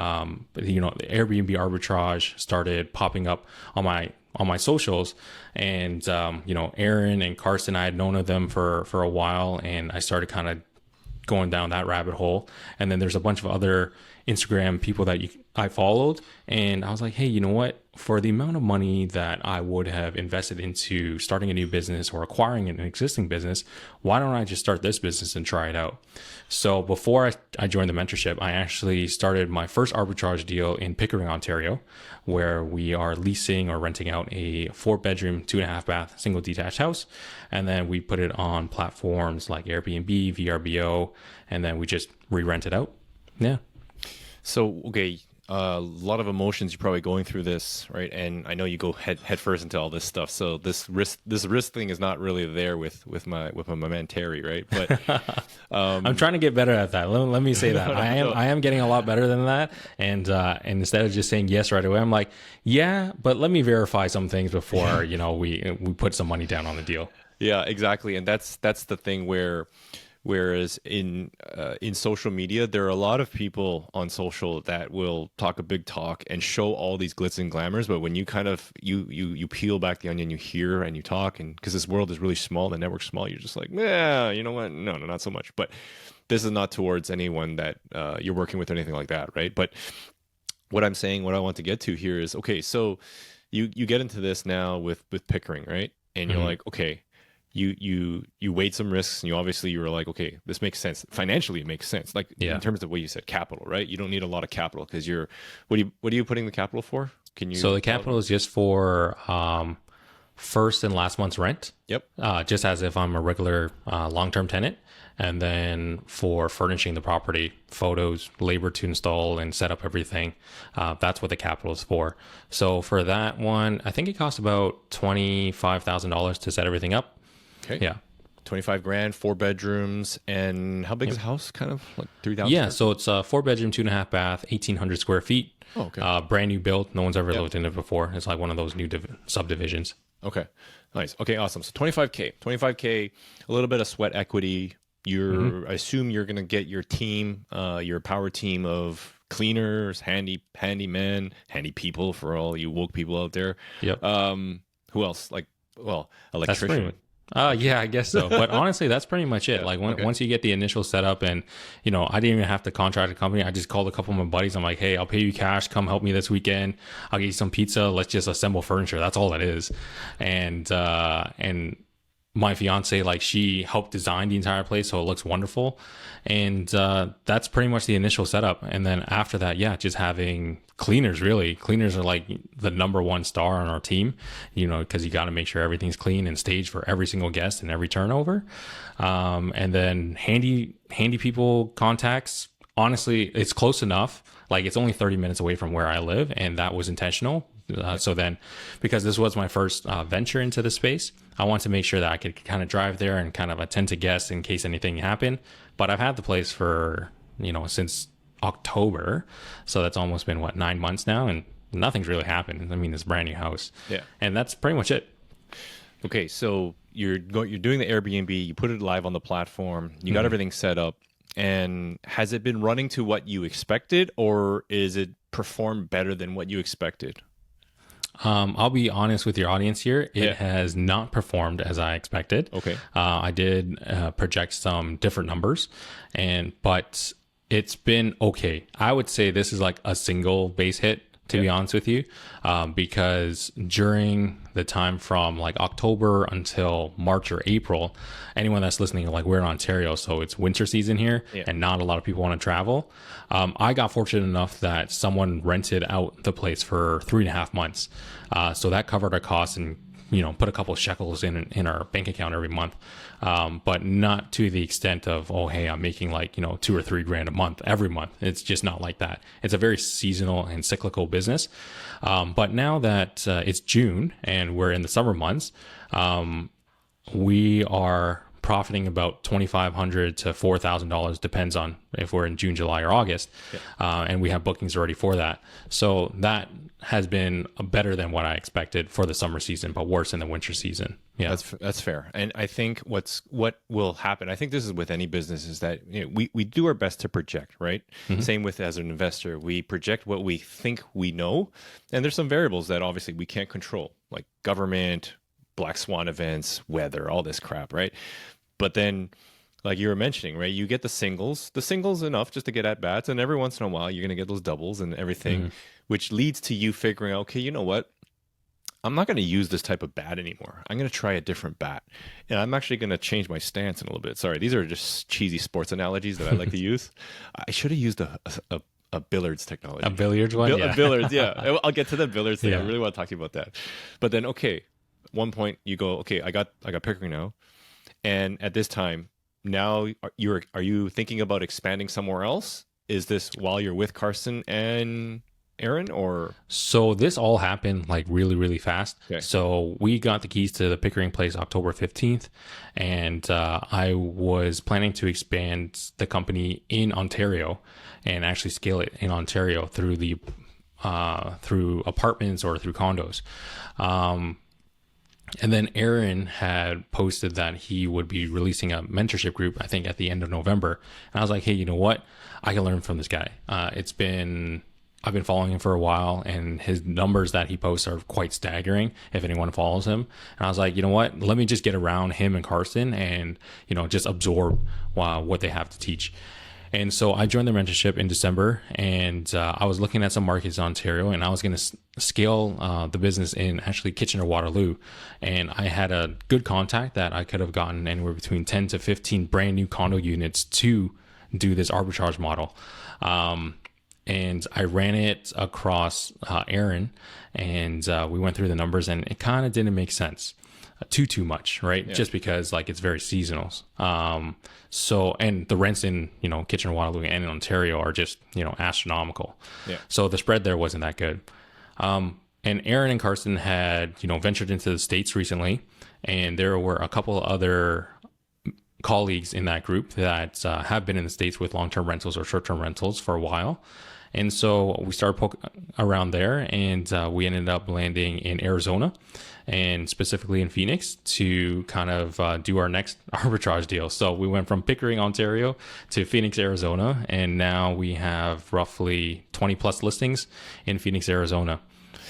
Airbnb arbitrage started popping up on my socials, and Aaron and Carson, I had known of them for a while, and I started kind of going down that rabbit hole. And then there's a bunch of other Instagram people that I followed, and I was like, hey, you know what? For the amount of money that I would have invested into starting a new business or acquiring an existing business, why don't I just start this business and try it out? So before I joined the mentorship, I actually started my first arbitrage deal in Pickering, Ontario, where we are leasing or renting out a 4-bedroom, 2.5-bath, single detached house. And then we put it on platforms like Airbnb, VRBO, and then we just re-rent it out. Yeah. So, okay, a lot of emotions you're probably going through this, right? And I know you go head first into all this stuff. So this risk thing is not really there with my man Terry, right? But I'm trying to get better at that. Let me say that. I am getting a lot better than that. And instead of just saying yes right away, I'm like, yeah, but let me verify some things before, we put some money down on the deal. yeah, exactly. And that's the thing whereas in social media, there are a lot of people on social that will talk a big talk and show all these glitz and glamours, but when you kind of you peel back the onion, you hear and you talk, and because this world is really small, the network's small, you're just like, yeah, you know what? No, not so much. But this is not towards anyone that you're working with or anything like that, right? But what I'm saying, what I want to get to here is, okay, so you get into this now with Pickering, right? And you're like, okay, you weighed some risks, and you were like, okay, this makes sense financially. It makes sense, like in terms of what you said, capital, right? You don't need a lot of capital because what are you putting the capital for? Can you? So the capital is just for first and last month's rent. Yep. Just as if I'm a regular long-term tenant. And then for furnishing the property, photos, labor to install and set up everything. That's what the capital is for. So for that one, I think it costs about $25,000 to set everything up. Okay. Yeah. 25 grand, 4 bedrooms. And how big is the house? Kind of like 3,000? Yeah. So it's a 4-bedroom, 2.5-bath, 1,800 square feet. Oh, okay. Brand new build. No one's ever lived in it before. It's like one of those new subdivisions. Okay. Nice. Okay. Awesome. So 25K, a little bit of sweat equity. I assume you're going to get your team, your power team of cleaners, handymen, handy people for all you woke people out there. Yep. Who else? Electrician. Yeah, I guess so. But honestly, that's pretty much it. Once you get the initial setup and, I didn't even have to contract a company. I just called a couple of my buddies. I'm like, hey, I'll pay you cash. Come help me this weekend. I'll get you some pizza. Let's just assemble furniture. That's all it is. And my fiance, she helped design the entire place, so it looks wonderful. And that's pretty much the initial setup. And then after that, yeah, just having cleaners, really. Cleaners are like the number one star on our team, because you got to make sure everything's clean and staged for every single guest and every turnover. And then handy people contacts. Honestly, it's close enough. It's only 30 minutes away from where I live, and that was intentional. So then, because this was my first venture into the space, I want to make sure that I could kind of drive there and kind of attend to guests in case anything happened. But I've had the place for, since October. So that's almost been 9 months now, and nothing's really happened. I mean, it's a brand new house. Yeah. And that's pretty much it. Okay. So you're doing the Airbnb, you put it live on the platform, you got everything set up. And has it been running to what you expected, or is it performed better than what you expected? I'll be honest with your audience here. It has not performed as I expected. Okay. I did project some different numbers, but it's been okay. I would say this is like a single base hit, to be honest with you, because during the time from October until March or April, anyone that's listening, we're in Ontario, so it's winter season here, and not a lot of people want to travel. I got fortunate enough that someone rented out the place for 3.5 months, so that covered our costs and put a couple of shekels in our bank account every month, but not to the extent of, oh, hey, I'm making $2 or $3 grand a month every month. It's just not like that. It's a very seasonal and cyclical business. But now that it's June and we're in the summer months, we are profiting about $2,500 to $4,000, depends on if we're in June, July, or August, and we have bookings already for that. So that has been better than what I expected for the summer season, but worse in the winter season. Yeah, that's fair. And I think what will happen, I think this is with any business, is that we do our best to project, right? Same with as an investor, we project what we think we know, and there's some variables that obviously we can't control, like government, black swan events, weather, all this crap, right? But then like you were mentioning, right? You get the singles. The singles enough just to get at bats, and every once in a while you're gonna get those doubles and everything, Mhm. which leads to you figuring out, okay, you know what? I'm not going to use this type of bat anymore. I'm going to try a different bat. And I'm actually going to change my stance in a little bit. Sorry, these are just cheesy sports analogies that I like to use. I should have used a billiards A technology. billiards one, yeah. Billiards, yeah. I'll get to the billiards thing. I Yeah. really want to talk to you about that. But then, okay, one point you go, okay, I got Pickering now. And at this time, now are you thinking about expanding somewhere else? Is this while you're with Carson and Aaron, or So this all happened like really, really fast. okay? So we got the keys to the Pickering place October 15th, and I was planning to expand the company in Ontario and actually scale it in Ontario through the through apartments or through condos. And then Aaron had posted that he would be releasing a mentorship group, I think at the end of November. And I was like, hey, you know what? I can learn from this guy. I've been following him for a while, and his numbers that he posts are quite staggering if anyone follows him. And I was like, you know what? Let me just get around him and Carson and, just absorb what they have to teach. And so I joined the mentorship in December, and I was looking at some markets in Ontario, and I was going to scale the business in actually Kitchener-Waterloo. And I had a good contact that I could have gotten anywhere between 10 to 15 brand new condo units to do this arbitrage model. And I ran it across Aaron, and we went through the numbers, and it kind of didn't make sense too much, right? Yeah. Just because like it's very seasonal. So, and the rents in, Kitchener-Waterloo and in Ontario are just, astronomical. Yeah. So the spread there wasn't that good. And Aaron and Carson had, ventured into the States recently, and there were a couple other colleagues in that group that have been in the States with long-term rentals or short-term rentals for a while. And so we started poking around there, and we ended up landing in Arizona, and specifically in Phoenix, to kind of do our next arbitrage deal. So we went from Pickering, Ontario to Phoenix, Arizona, and now we have roughly 20 plus listings in Phoenix, Arizona.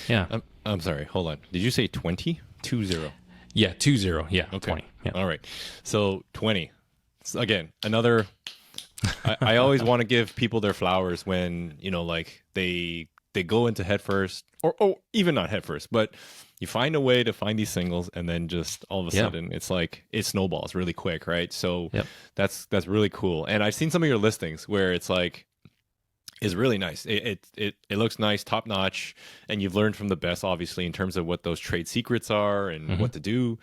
Yeah. I'm sorry. Hold on. Did you say 20? 20. Yeah, 20. Yeah, Okay. 20. Yeah. All right. So 20. So again, another. I always want to give people their flowers when like they go into head first, or even not head first, but you find a way to find these singles, and then just all of a sudden it's like it snowballs really quick, right? So that's really cool. And I've seen some of your listings where it's like is really nice. It looks nice, top notch, and you've learned from the best, obviously, in terms of what those trade secrets are and what to do.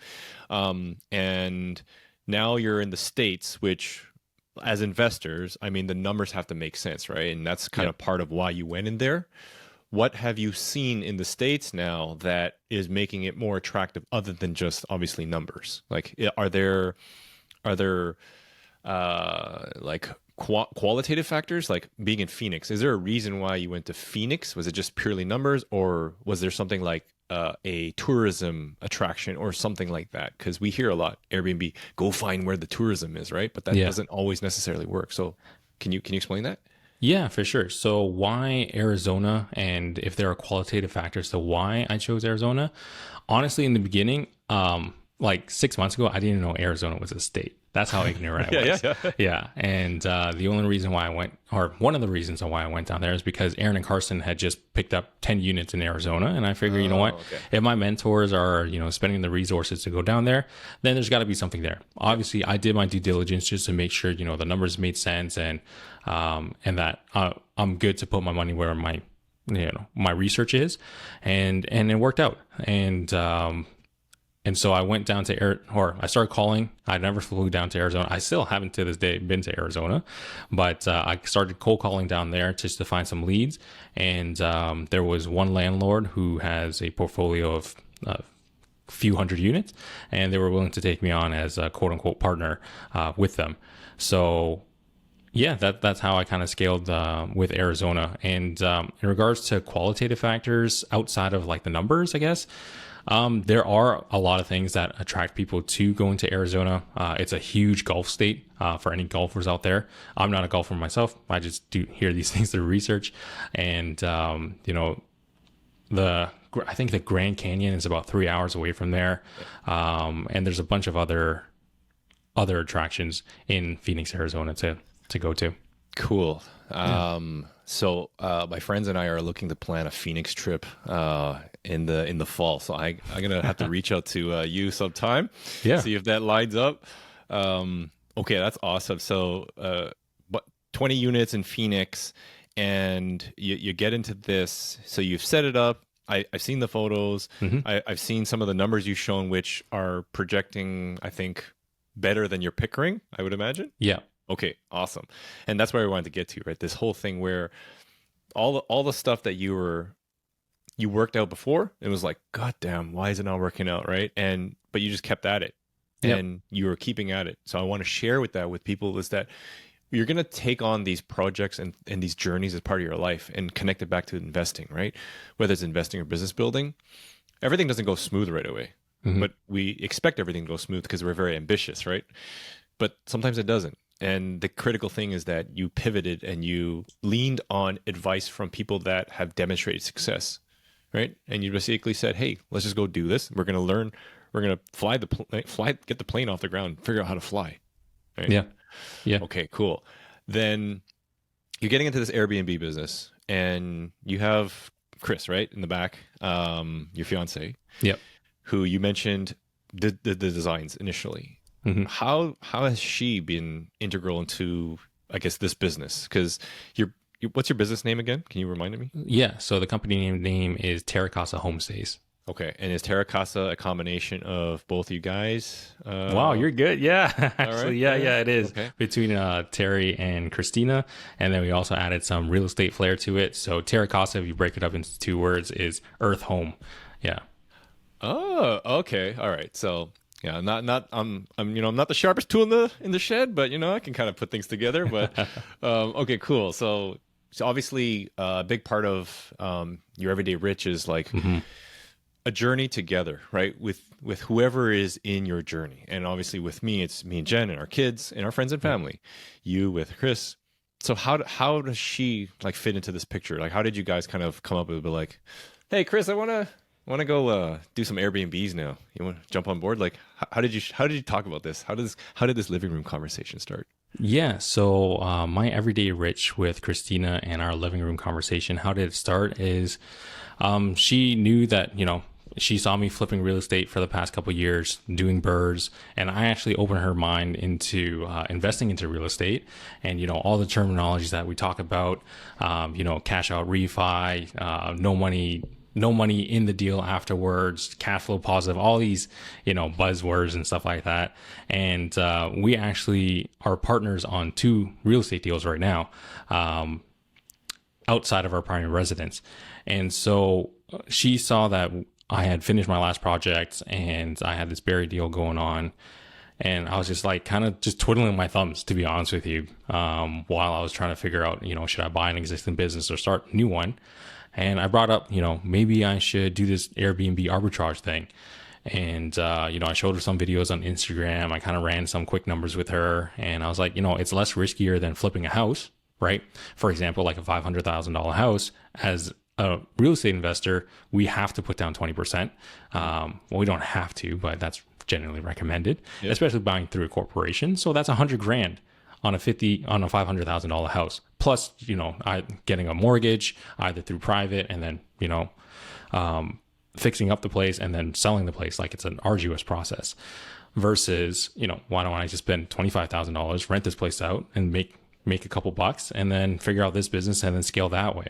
And now you're in the States, which, as investors, I mean, the numbers have to make sense, right? And that's kind of part of why you went in there. What have you seen in the States now that is making it more attractive, other than just obviously numbers? Like, are there like qualitative factors, like being in Phoenix? Is there a reason why you went to Phoenix? Was it just purely numbers, or was there something like a tourism attraction or something like that? Because we hear a lot, Airbnb, go find where the tourism is, right? But that doesn't always necessarily work. So can you explain that? Yeah, for sure. So why Arizona, and if there are qualitative factors to why I chose Arizona? Honestly, in the beginning, like 6 months ago, I didn't know Arizona was a state. That's how ignorant I was. Yeah. And the only reason why I went, or one of the reasons why I went down there, is because Aaron and Carson had just picked up 10 units in Arizona. And I figured, you know what, if my mentors are, spending the resources to go down there, then there's got to be something there. Obviously, I did my due diligence just to make sure, the numbers made sense, and that I'm good to put my money where my, my research is. And it worked out. And so I went down to I started calling. I never flew down to Arizona. I still haven't to this day been to Arizona, but I started cold calling down there just to find some leads. And there was one landlord who has a portfolio of a few hundred units, and they were willing to take me on as a quote unquote partner with them. So yeah, that's how I kind of scaled with Arizona. And in regards to qualitative factors outside of like the numbers, I guess, there are a lot of things that attract people to going to Arizona. It's a huge golf state for any golfers out there. I'm not a golfer myself. I just do hear these things through research. And, I think the Grand Canyon is about 3 hours away from there. And there's a bunch of other other attractions in Phoenix, Arizona to go to. Cool. So my friends and I are looking to plan a Phoenix trip in the fall. So I'm gonna have to reach out to you sometime, Yeah. see if that lines up. Okay, that's awesome. So, but 20 units in Phoenix, and you get into this. So you've set it up. I've seen the photos. I've seen some of the numbers you've shown, which are projecting, I think, better than your Pickering, I would imagine. Yeah. Okay, awesome. And that's where I wanted to get to, right? This whole thing where all the stuff that you worked out before, it was like, God damn, why is it not working out, right? But you just kept at it, Yep. and you were keeping at it. So I want to share with people is that you're going to take on these projects and these journeys as part of your life and connect it back to investing, right? Whether it's investing or business building, everything doesn't go smooth right away, but we expect everything to go smooth because we're very ambitious, right? But sometimes it doesn't. And the critical thing is that you pivoted and you leaned on advice from people that have demonstrated success, right? And you basically said, "Hey, let's just go do this. We're going to learn. We're going to get the plane off the ground, figure out how to fly." Right? Yeah. Yeah. Okay, cool. Then you're getting into this Airbnb business, and you have Chris, right, in the back, your fiance, Yep. who you mentioned did the designs initially. How has she been integral into, I guess, this business? Because what's your business name again? Can you remind me? Yeah. So the company name is Terra Casa Homestays. Okay, and is Terra Casa a combination of both you guys? Wow, you're good. Yeah, actually, right. yeah, it is Okay. between Terry and Christina, and then we also added some real estate flair to it. So Terra Casa, if you break it up into two words, is Earth Home. Yeah. Oh, okay, all right. So yeah, I'm not the sharpest tool in the shed, but I can kind of put things together. But okay, cool. So obviously, a big part of your everyday rich is like a journey together, right? With whoever is in your journey. And obviously with me, it's me and Jen and our kids and our friends and family. You with Chris. So how does she like fit into this picture? Like, how did you guys kind of come up with like, "Hey, Chris, I want to go do some Airbnbs now. You want to jump on board?" Like, how did you talk about this? How did this living room conversation start? Yeah. So my everyday rich with Christina and our living room conversation, how did it start? Is she knew that she saw me flipping real estate for the past couple of years, doing birds, and I actually opened her mind into investing into real estate, and all the terminologies that we talk about, cash out refi, no money in the deal afterwards, cash flow positive, all these buzzwords and stuff like that. And we actually are partners on 2 real estate deals right now, outside of our primary residence. And so she saw that I had finished my last project and I had this berry deal going on. And I was just like kind of just twiddling my thumbs, to be honest with you, while I was trying to figure out, should I buy an existing business or start a new one? And I brought up, maybe I should do this Airbnb arbitrage thing. And, I showed her some videos on Instagram. I kind of ran some quick numbers with her. And I was like, it's less riskier than flipping a house, right? For example, like a $500,000 house. As a real estate investor, we have to put down 20%. Well, we don't have to, but that's generally recommended, especially buying through a corporation. So that's $100,000 on a $500,000 house. Plus, I getting a mortgage either through private and then, fixing up the place and then selling the place. Like, it's an arduous process versus, why don't I just spend $25,000, rent this place out and make a couple bucks and then figure out this business and then scale that way.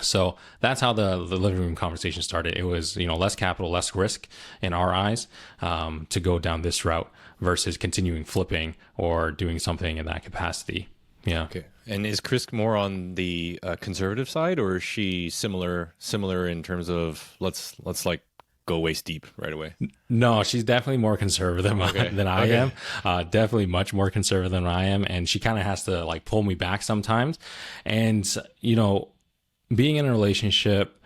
So that's how the living room conversation started. It was, less capital, less risk in our eyes, to go down this route versus continuing flipping or doing something in that capacity. Yeah. Okay. And is Chris more on the conservative side, or is she similar in terms of let's like go waist deep right away? No, she's definitely more conservative than I am. Definitely much more conservative than I am. And she kind of has to like pull me back sometimes. And, being in a relationship,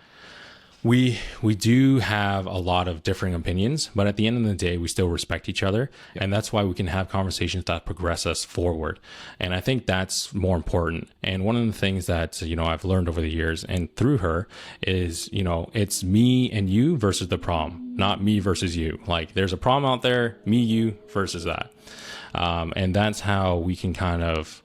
we do have a lot of differing opinions, but at the end of the day, we still respect each other. Yeah. And that's why we can have conversations that progress us forward. And I think that's more important. And one of the things that, I've learned over the years and through her is, it's me and you versus the problem, not me versus you. Like, there's a problem out there, me, you versus that. And that's how we can kind of,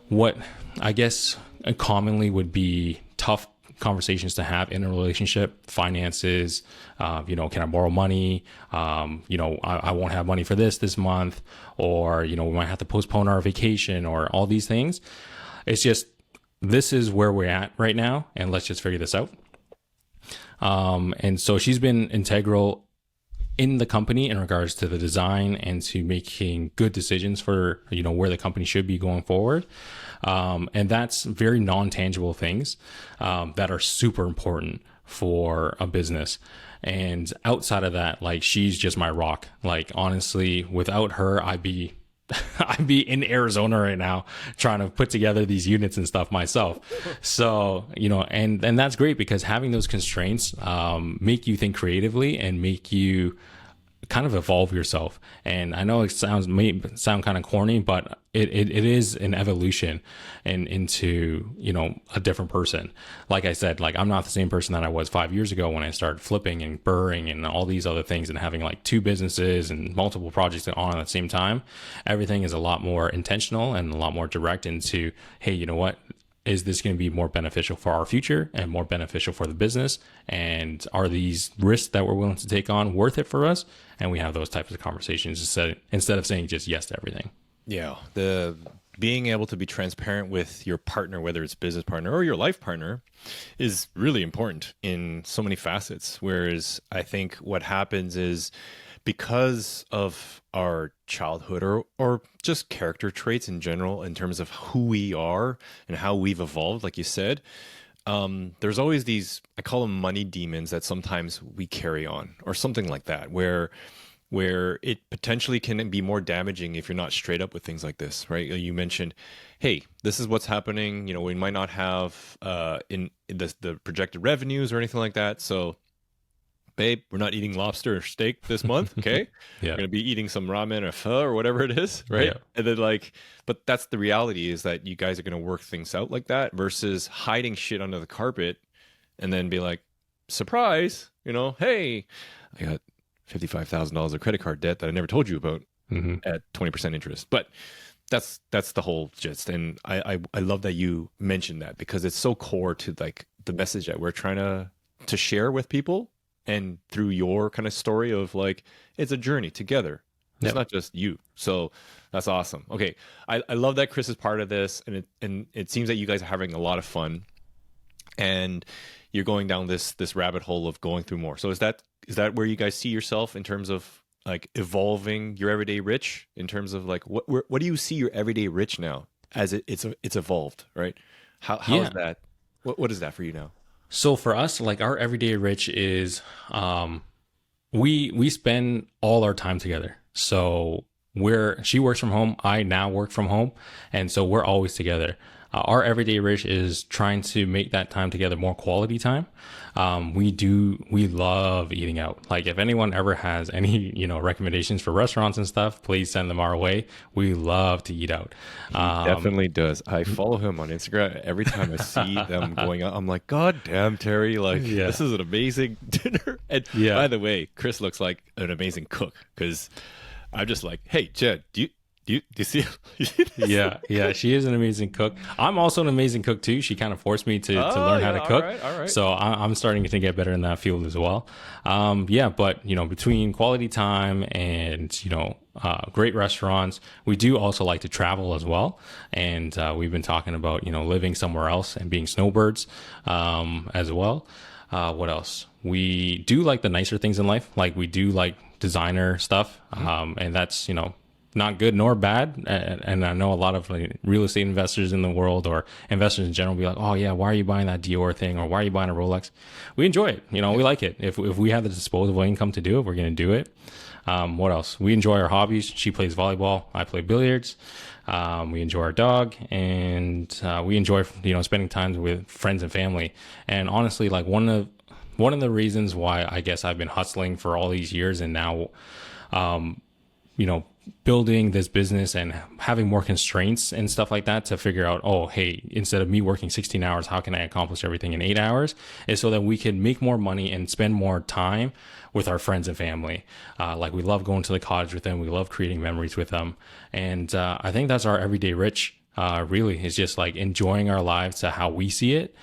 what I guess commonly would be tough conversations to have in a relationship: finances, can I borrow money? I won't have money for this month, or, we might have to postpone our vacation, or all these things. It's just, this is where we're at right now, and let's just figure this out. And so she's been integral in the company in regards to the design and to making good decisions for, where the company should be going forward. And that's very non-tangible things that are super important for a business. And outside of that, like, she's just my rock. Like, honestly, without her, I'd be in Arizona right now trying to put together these units and stuff myself. So, and that's great, because having those constraints make you think creatively and make you kind of evolve yourself. And I know it may sound kind of corny, but it is an evolution and into, a different person. Like I said, like, I'm not the same person that I was 5 years ago when I started flipping and burring and all these other things and having like 2 businesses and multiple projects on at the same time. Everything is a lot more intentional and a lot more direct into, hey, you know what? Is this going to be more beneficial for our future and more beneficial for the business? And are these risks that we're willing to take on worth it for us? And we have those types of conversations instead of saying just yes to everything. Yeah. The being able to be transparent with your partner, whether it's business partner or your life partner, is really important in so many facets. Whereas I think what happens is, because of our childhood or just character traits in general, in terms of who we are and how we've evolved, like you said, there's always these, I call them money demons, that sometimes we carry on, or something like that, where it potentially can be more damaging if you're not straight up with things like this, right? You mentioned, hey, this is what's happening. We might not have in the projected revenues or anything like that. So, babe, we're not eating lobster or steak this month, okay? Yeah. We're going to be eating some ramen or pho or whatever it is, right? Yeah. And then but that's the reality, is that you guys are going to work things out like that, versus hiding shit under the carpet and then be like, surprise, hey, I got $55,000 of credit card debt that I never told you about at 20% interest. But that's the whole gist. And I love that you mentioned that, because it's so core to like the message that we're trying to share with people. And through your kind of story of like, it's a journey together. It's not just you. So that's awesome. Okay. I love that Chris is part of this, and it seems that you guys are having a lot of fun, and you're going down this rabbit hole of going through more. So is that where you guys see yourself in terms of like evolving your everyday rich, in terms of like, what do you see your everyday rich now as it's evolved, right? How is that? What is that for you now? So for us, like, our everyday rich is, we spend all our time together. So she works from home, I now work from home, and so we're always together. Our everyday rich is trying to make that time together more quality time. We love eating out. Like, if anyone ever has any, recommendations for restaurants and stuff, please send them our way. We love to eat out. He definitely does. I follow him on Instagram. Every time I see them going out, I'm like, God damn, Terry, this is an amazing dinner. And by the way, Chris looks like an amazing cook, because I'm just like, hey, Jed, do you see? You see this? Yeah, she is an amazing cook. I'm also an amazing cook too. She kind of forced me to learn how to cook. All right. So I'm starting to get better in that field as well. But between quality time and great restaurants, we do also like to travel as well. And we've been talking about living somewhere else and being snowbirds as well. What else? We do like the nicer things in life. Like, we do like designer stuff, and that's not good nor bad. And I know a lot of real estate investors in the world, or investors in general, be like, oh yeah, why are you buying that Dior thing? Or why are you buying a Rolex? We enjoy it. We like it. If we have the disposable income to do it, we're going to do it. What else? We enjoy our hobbies. She plays volleyball. I play billiards. We enjoy our dog, and we enjoy, spending time with friends and family. And honestly, like, one of the reasons why I guess I've been hustling for all these years, and now, building this business and having more constraints and stuff like that to figure out, oh, hey, instead of me working 16 hours, how can I accomplish everything in 8 hours? Is so that we can make more money and spend more time with our friends and family. Like we love going to the cottage with them. We love creating memories with them. And I think that's our everyday rich, really, is just like enjoying our lives to how we see it,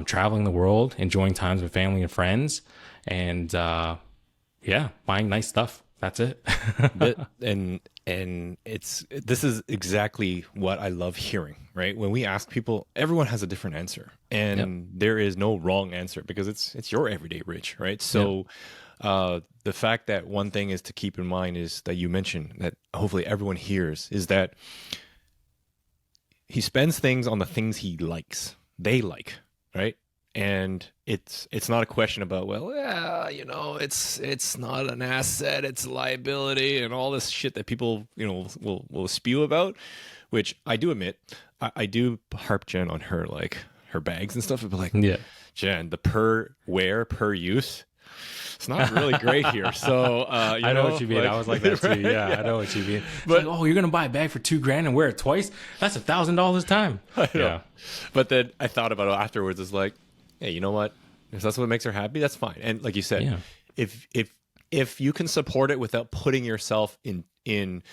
traveling the world, enjoying times with family and friends, and buying nice stuff. That's it. And this is exactly what I love hearing, right? When we ask people, everyone has a different answer, and Yep. there is no wrong answer because it's your everyday rich, right? So the fact that one thing is to keep in mind is that you mentioned that hopefully everyone hears is that he spends things on the things he likes, they like, right? And it's not a question about, well, yeah, it's not an asset, it's a liability, and all this shit that people will spew about, which I do admit, I do harp Jen on her, like her bags and stuff, but like, Yeah. Jen, the per wear per use, it's not really great here. So I know what you mean. I was like that too. right? Yeah, I know what you mean. But like, oh, you're gonna buy a bag for $2,000 and wear it twice? That's $1,000 time. I know. Yeah. But then I thought about it afterwards. It's like, hey, you know what? If that's what makes her happy, that's fine. And like you said, Yeah. if you can support it without putting yourself in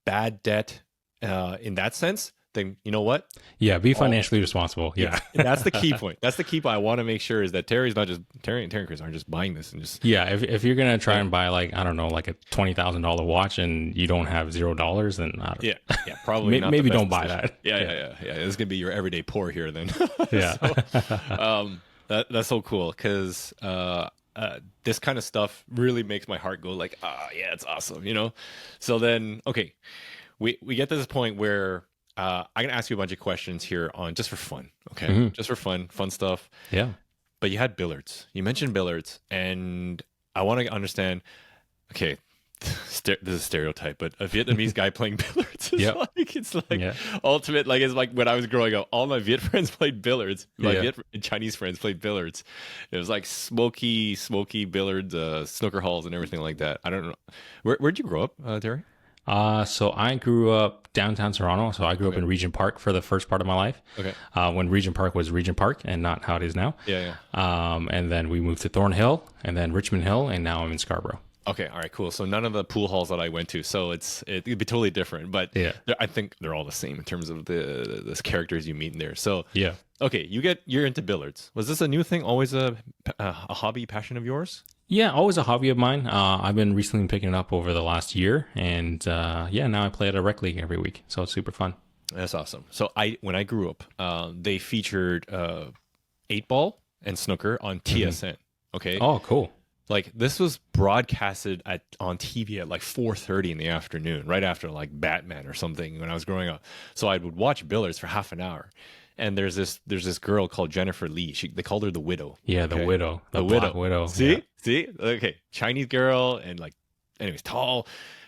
bad debt in that sense, then you know what? Yeah. Be financially responsible. Yeah. And that's the key point. That's the key point I want to make sure is that Terry and Chris aren't just buying this and just Yeah. If you're gonna try and buy like, I don't know, like a $20,000 watch and you don't have $0, then I don't, probably not maybe the best don't buy decision. that. Yeah. It's gonna be your everyday poor here then. Yeah. That's so cool because this kind of stuff really makes my heart go like, yeah, it's awesome, So then, okay, we get to this point where I'm gonna ask you a bunch of questions here on just for fun, okay? Just for fun stuff. Yeah. But you had billiards. You mentioned billiards, and I want to understand. Okay, this is a stereotype, but a Vietnamese guy playing billiards is like ultimate. Like it's like when I was growing up, all my Viet friends played billiards. My Viet and Chinese friends played billiards. It was like smoky billiards, snooker halls, and everything like that. I don't know. Where'd you grow up, Terry? So I grew up downtown Toronto. So I grew up in Regent Park for the first part of my life. Okay. When Regent Park was Regent Park and not how it is now. Yeah. And then we moved to Thornhill and then Richmond Hill, and now I'm in Scarborough. Okay, all right, cool. So none of the pool halls that I went to, so it'd be totally different. But I think they're all the same in terms of the characters you meet in there. So yeah. Okay, you're into billiards. Was this a new thing? Always a hobby, passion of yours? Yeah, always a hobby of mine. I've been recently picking it up over the last year, and now I play at a rec league every week, so it's super fun. That's awesome. So when I grew up, they featured 8-ball and snooker on TSN. Okay. Oh, cool. Like this was broadcasted on TV at like 4:30 in the afternoon, right after like Batman or something when I was growing up. So I would watch billiards for half an hour. And there's this girl called Jennifer Lee. They called her the Widow. Yeah, the Widow. The Widow. Widow. See? Okay. Chinese girl and like, anyways, tall,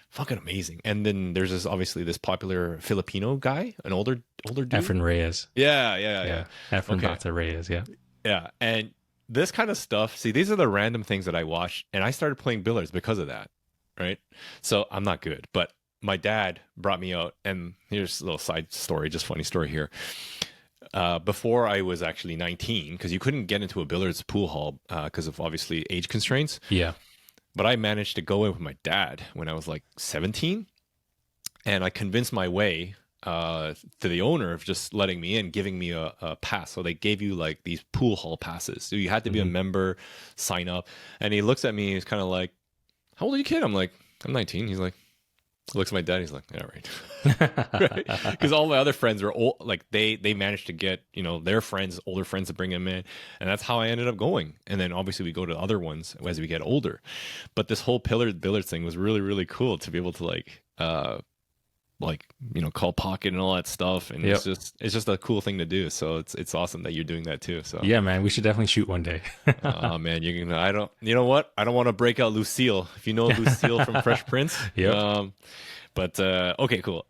fucking amazing. And then there's this popular Filipino guy, an older dude. Efren Reyes. Yeah. Efren Bata Reyes, yeah. Yeah. And this kind of stuff, see, these are the random things that I watched, and I started playing billiards because of that, right? So I'm not good, but my dad brought me out, and here's a little side story, just funny story here. Before I was actually 19, because you couldn't get into a billiards pool hall because of obviously age constraints. Yeah. But I managed to go in with my dad when I was like 17, and I convinced my way to the owner of just letting me in, giving me a pass. So they gave you like these pool hall passes. So you had to be a member, sign up. And he looks at me, he's kind of like, how old are you, kid? I'm like, I'm 19. He's like, looks at my dad. He's like, yeah, right. Because all my other friends were old, like they managed to get, their friends, older friends to bring them in. And that's how I ended up going. And then obviously we go to other ones as we get older. But this whole billiards thing was really, really cool to be able to call pocket and all that stuff, and it's just a cool thing to do. So it's awesome that you're doing that too. So yeah, man, we should definitely shoot one day. Oh man, you know what? I don't want to break out Lucille. If you know Lucille from Fresh Prince, but okay, cool.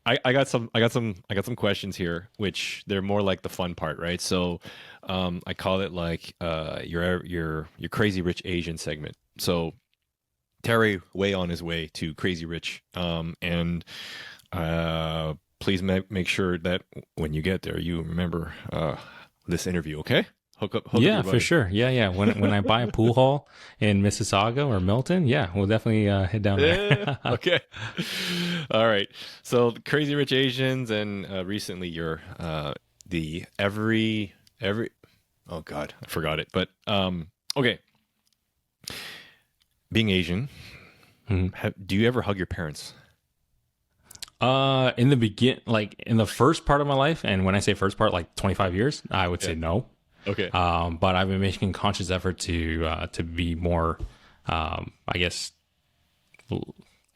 I got some questions here, which they're more like the fun part, right? So I call it like your crazy rich Asian segment. So Terry way on his way to Crazy Rich. And please make sure that when you get there, you remember this interview. Okay, hook up Yeah, your for buddy. sure. Yeah, yeah. When I buy a pool hall in Mississauga or Milton, yeah, we'll definitely head down there. Okay. All right. So Crazy Rich Asians, and recently you're the every. Oh God, I forgot it. But okay. Being Asian, Mhm. do you ever hug your parents? In the like in the first part of my life, and when I say first part, like 25 years, I would Yeah. say no. Okay. But I've been making conscious effort to be more, I guess,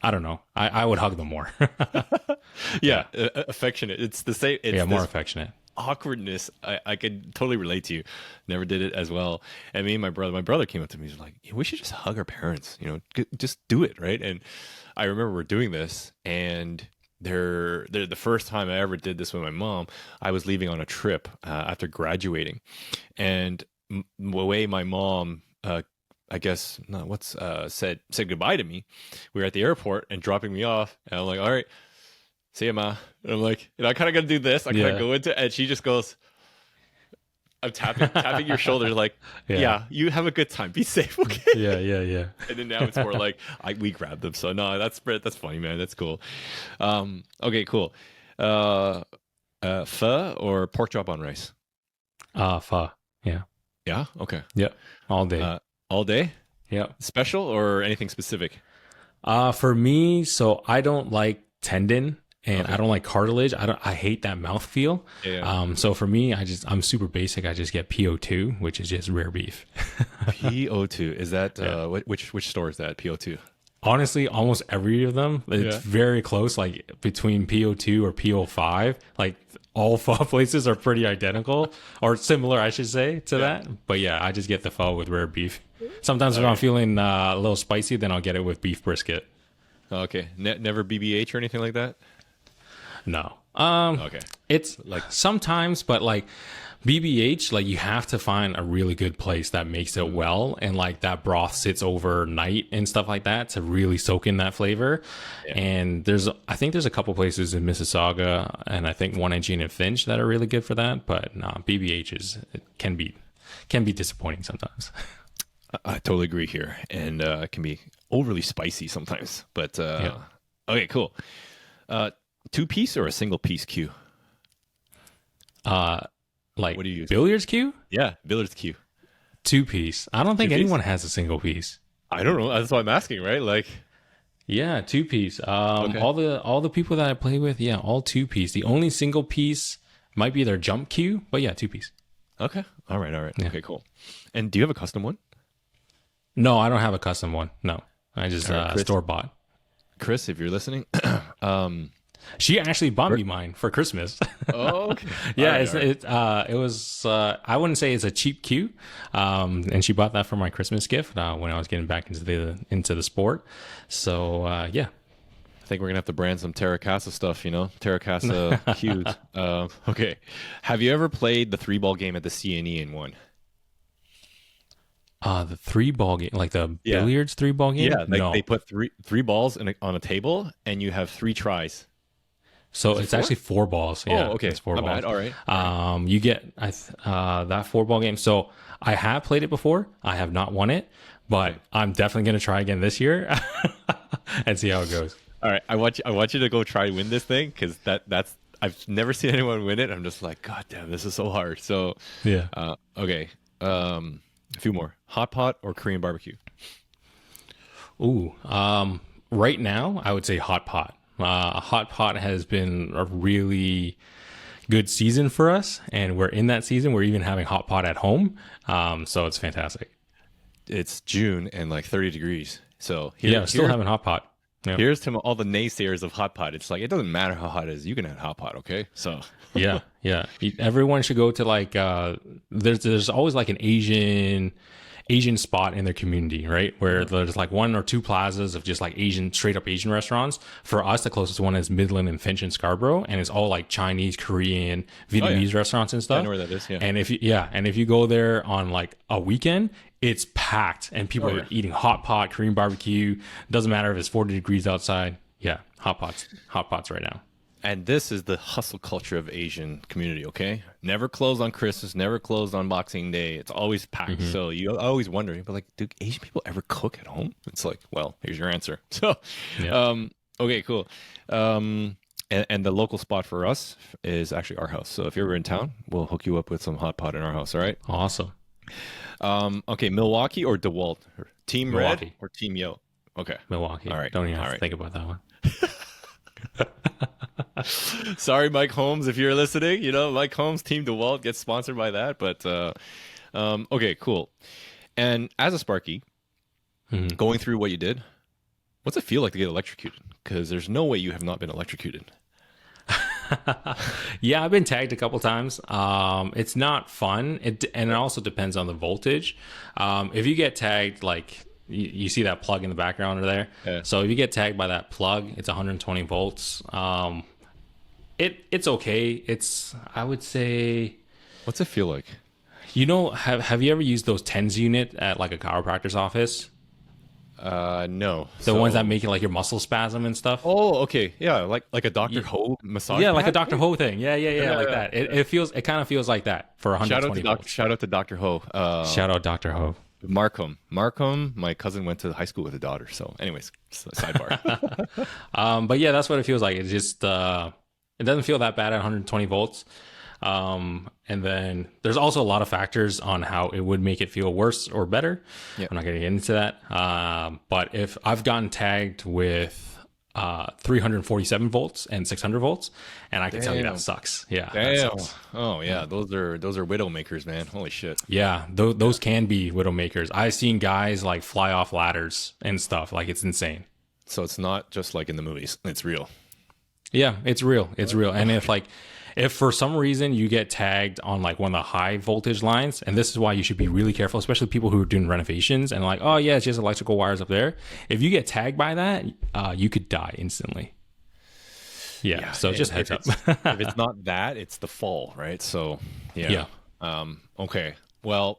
I don't know. I would hug them more. Yeah, affectionate. It's the same. It's Yeah, more this affectionate. awkwardness. I could totally relate to you. Never did it as well. And me and my brother came up to me. He's like, "Yeah, we should just hug our parents. Just do it, right?" And I remember we're doing this, and they're the first time I ever did this with my mom. I was leaving on a trip after graduating, and the way my mom. I guess not. What's said goodbye to me. We were at the airport and dropping me off, and I'm like, "All right, see ya, ma." And I'm like, I kind of got to do this. I kind of Yeah, go into, and she just goes, I'm tapping your shoulder, like, yeah, yeah, you have a good time, be safe, okay? yeah, yeah, yeah. And then now it's more like we grab them. So no, that's funny, man. That's cool. Okay, cool. Uh, pho or pork chop on rice? Pho. Yeah, Yeah. Okay. yeah, all day. Uh, all day. Yeah. Special or anything specific? For me, so I don't like tendon and Okay. I don't like cartilage. I hate that mouth feel. Yeah. So for me, I'm super basic. I just get PO2, which is just rare beef. PO2, is that Yeah. which store is that? PO2. Honestly, almost every of them, it's Yeah. very close, like between PO2 or PO5. Like all pho places are pretty identical or similar, I should say, to that. But yeah, I just get the pho with rare beef. Sometimes if I'm feeling a little spicy, then I'll get it with beef brisket. Okay. Never BBH or anything like that? No. Okay. It's Like, like sometimes, but like BBH, like you have to find a really good place that makes it well, and like that broth sits overnight and stuff like that to really soak in that flavor. And I think there's a couple places in Mississauga, and I think one in Gene and Finch that are really good for that. But no, BBH it can be disappointing sometimes. I totally agree here, and it can be overly spicy sometimes. But Yeah. okay, cool. Two piece or a single piece cue? Like What do you use? billiards cue, Yeah, billiards cue. 2 piece. I don't think Two-piece? anyone has a single piece. I don't know. That's what I'm asking, right? Like, Yeah, 2 piece. okay, All the people that I play with, yeah, all 2 piece. The only single piece might be their jump cue, but yeah, 2 piece. okay, all right, Yeah. okay, cool. And do you have a custom one, No, I don't have a custom one. No, I just All right, Chris. store bought. Chris? If you're listening, She actually bought me mine for Christmas. oh, okay, Yeah, all right, all right. it was I wouldn't say it's a cheap cue, and she bought that for my Christmas gift when I was getting back into the sport. So yeah, I think we're gonna have to brand some Terracasa stuff, Terracasa cues. Okay, have you ever played the 3-ball game at the CNE and won? the 3-ball game, like the Yeah. billiards 3-ball game. Yeah, like No, they put three balls on a table, and you have 3 tries. so it it's 4? actually 4 balls. Yeah, Oh, okay. it's 4 My balls. bad. All right. You get that 4-ball game. So I have played it before. I have not won it, but I'm definitely going to try again this year and see how it goes. All right. I want you to go try and win this thing, because that's I've never seen anyone win it. I'm just like, God damn, this is so hard. So Yeah. okay. A few more. Hot pot or Korean barbecue? Ooh. Right now, I would say hot pot. Hot pot has been a really good season for us, and we're in that season. We're even having hot pot at home, so it's fantastic. It's June and like 30 degrees. So Yeah, still having hot pot. Yeah. here's to all the naysayers of hot pot. It's like, it doesn't matter how hot it is. You can have hot pot, okay? So Yeah, yeah. Everyone should go to like there's always like an Asian spot in their community, right? Where there's like one or two plazas of just like Asian, straight up Asian restaurants. For us, the closest one is Midland and Finch and Scarborough, and it's all like Chinese, Korean, Oh yeah, Vietnamese restaurants and I stuff. know where that is. Yeah. And if you go there on like a weekend, it's packed and people Oh, are yeah. eating hot pot, Korean barbecue. Doesn't matter if it's 40 degrees outside. Yeah, hot pots right now. And this is the hustle culture of Asian community, okay? Never closed on Christmas, never closed on Boxing Day. It's always packed. So you always wonder, but like, do Asian people ever cook at home? It's like, well, here's your answer. So, Yeah. okay, cool. And the local spot for us is actually our house. So if you're ever in town, we'll hook you up with some hot pot in our house, all right? Awesome. Okay, Milwaukee or DeWalt? Team Red Milwaukee. or Team Yellow? Okay. Milwaukee. All right. Don't even All have to right. think about that one. Sorry, Mike Holmes, if you're listening. You know, Mike Holmes, Team DeWalt gets sponsored by that. But okay, cool. And as a Sparky, going through what you did, what's it feel like to get electrocuted? Because there's no way you have not been electrocuted. Yeah, I've been tagged a couple times. It's not fun. And it also depends on the voltage. If you get tagged, like you see that plug in the background over there. Yeah. So if you get tagged by that plug, it's 120 volts. It's okay. I would say, What's it feel like? have you ever used those TENS unit at like a chiropractor's office? No. The ones that make it like your muscle spasm and stuff. Oh, okay. Yeah, like a Dr. Ho massage. Yeah, like a pad? Dr. Ho thing. Yeah, like yeah, that. It kind of feels like that for 120 volts. Shout out to Dr. Ho. Shout out Dr. Ho. Markham, my cousin went to high school with a daughter. So, anyways, sidebar. But yeah, that's what it feels like. It just it doesn't feel that bad at 120 volts. And then there's also a lot of factors on how it would make it feel worse or better. Yeah. I'm not going to get into that. But if I've gotten tagged with 347 volts and 600 volts, and I can tell you Damn. that sucks. Yeah. that Damn. sucks. Oh yeah, those are widow makers, man. Holy shit. Yeah, those can be widow makers. I've seen guys like fly off ladders and stuff. Like, it's insane. So it's not just like in the movies; it's real. Yeah, it's real. It's real. And if for some reason you get tagged on like one of the high voltage lines, and this is why you should be really careful, especially people who are doing renovations and like, oh yeah, it's just electrical wires up there. If you get tagged by that, you could die instantly. Yeah. So just heads up. If it's not that, it's the fall, right? So yeah. Okay. Well,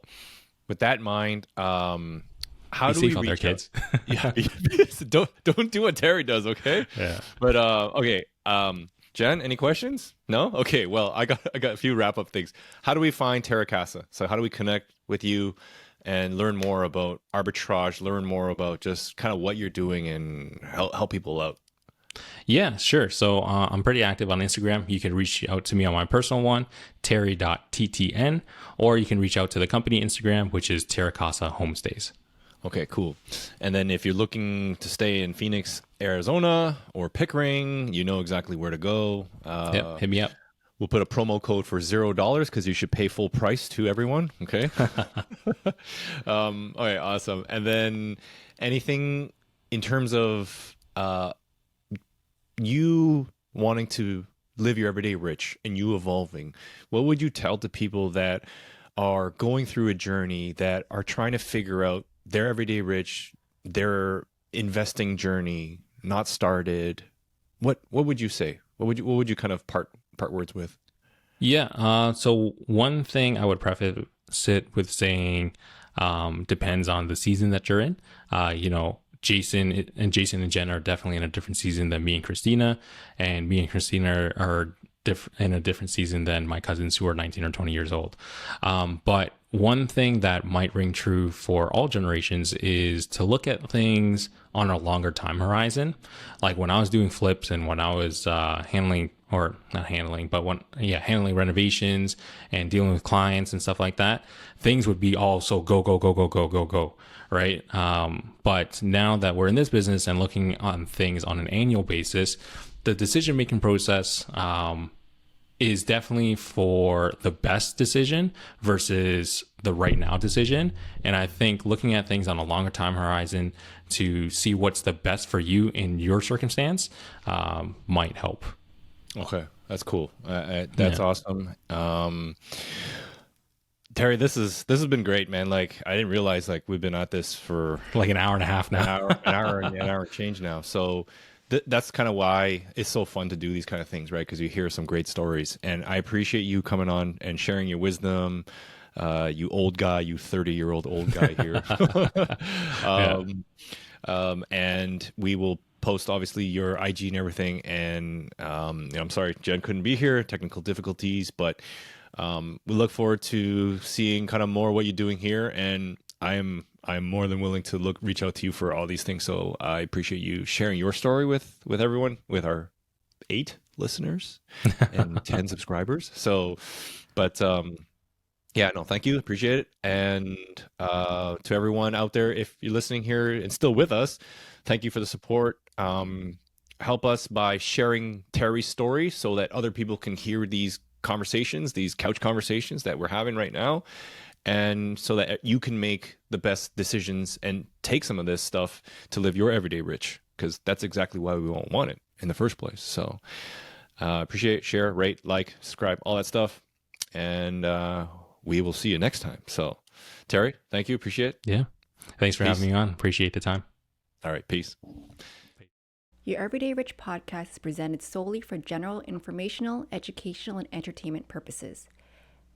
with that in mind, how Be do we safe out there, reach kids. out? Yeah. don't do what Terry does, okay? Yeah. But okay. Jen, any questions? No? Okay, well, I got a few wrap-up things. How do we find Terracasa? So how do we connect with you and learn more about arbitrage, learn more about just kind of what you're doing and help people out? Yeah, sure. So I'm pretty active on Instagram. You can reach out to me on my personal one, terry.ttn, or you can reach out to the company Instagram, which is Terracasa Homestays. Okay, cool. And then if you're looking to stay in Phoenix, Arizona, or Pickering, you know exactly where to go. Yep, hit me up. We'll put a promo code for $0 because you should pay full price to everyone. Okay. Okay, awesome. And then anything in terms of you wanting to live your everyday rich and you evolving, what would you tell to people that are going through a journey, that are trying to figure out their everyday rich, their investing journey, not started? What would you say? What would you kind of part words with? Yeah. So one thing I would preface it with saying depends on the season that you're in. Jason and Jen are definitely in a different season than me and Christina, and me and Christina are in a different season than my cousins who are 19 or 20 years old. But one thing that might ring true for all generations is to look at things on a longer time horizon. Like when I was doing flips and when I was handling renovations and dealing with clients and stuff like that, things would be all so go, go, go, go, go, go, go. Right. But now that we're in this business and looking on things on an annual basis, the decision-making process is definitely for the best decision versus the right now decision. And I think looking at things on a longer time horizon to see what's the best for you in your circumstance might help. Okay, that's cool. That's awesome. Terry, this has been great, man. Like I didn't realize like we've been at this for Like an hour and a half an now. hour, an hour and change now. So that's kind of why it's so fun to do these kind of things, right? Because you hear some great stories, and I appreciate you coming on and sharing your wisdom. You old guy, you 30-year-old old guy here. Yeah. um, and we will post obviously your IG and everything. And I'm sorry Jen couldn't be here, technical difficulties, but we look forward to seeing kind of more what you're doing here. And I'm more than willing to reach out to you for all these things. So I appreciate you sharing your story with everyone, with our 8 listeners and 10 subscribers. So, but yeah, no, thank you. Appreciate it. And to everyone out there, if you're listening here and still with us, thank you for the support. Help us by sharing Terry's story so that other people can hear these conversations, these couch conversations that we're having right now. And so that you can make the best decisions and take some of this stuff to live your everyday rich, because that's exactly why we won't want it in the first place. So appreciate it. Share, rate, like, subscribe, all that stuff. And we will see you next time. So, Terry, thank you. Appreciate it. Yeah. Thanks for Peace. having me on. Appreciate the time. All right. Peace. Your Everyday Rich podcast is presented solely for general informational, educational, and entertainment purposes.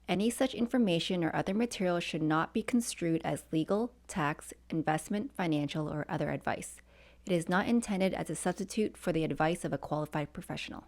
Any such information or other material should not be construed as legal, tax, investment, financial, or other advice. It is not intended as a substitute for the advice of a qualified professional.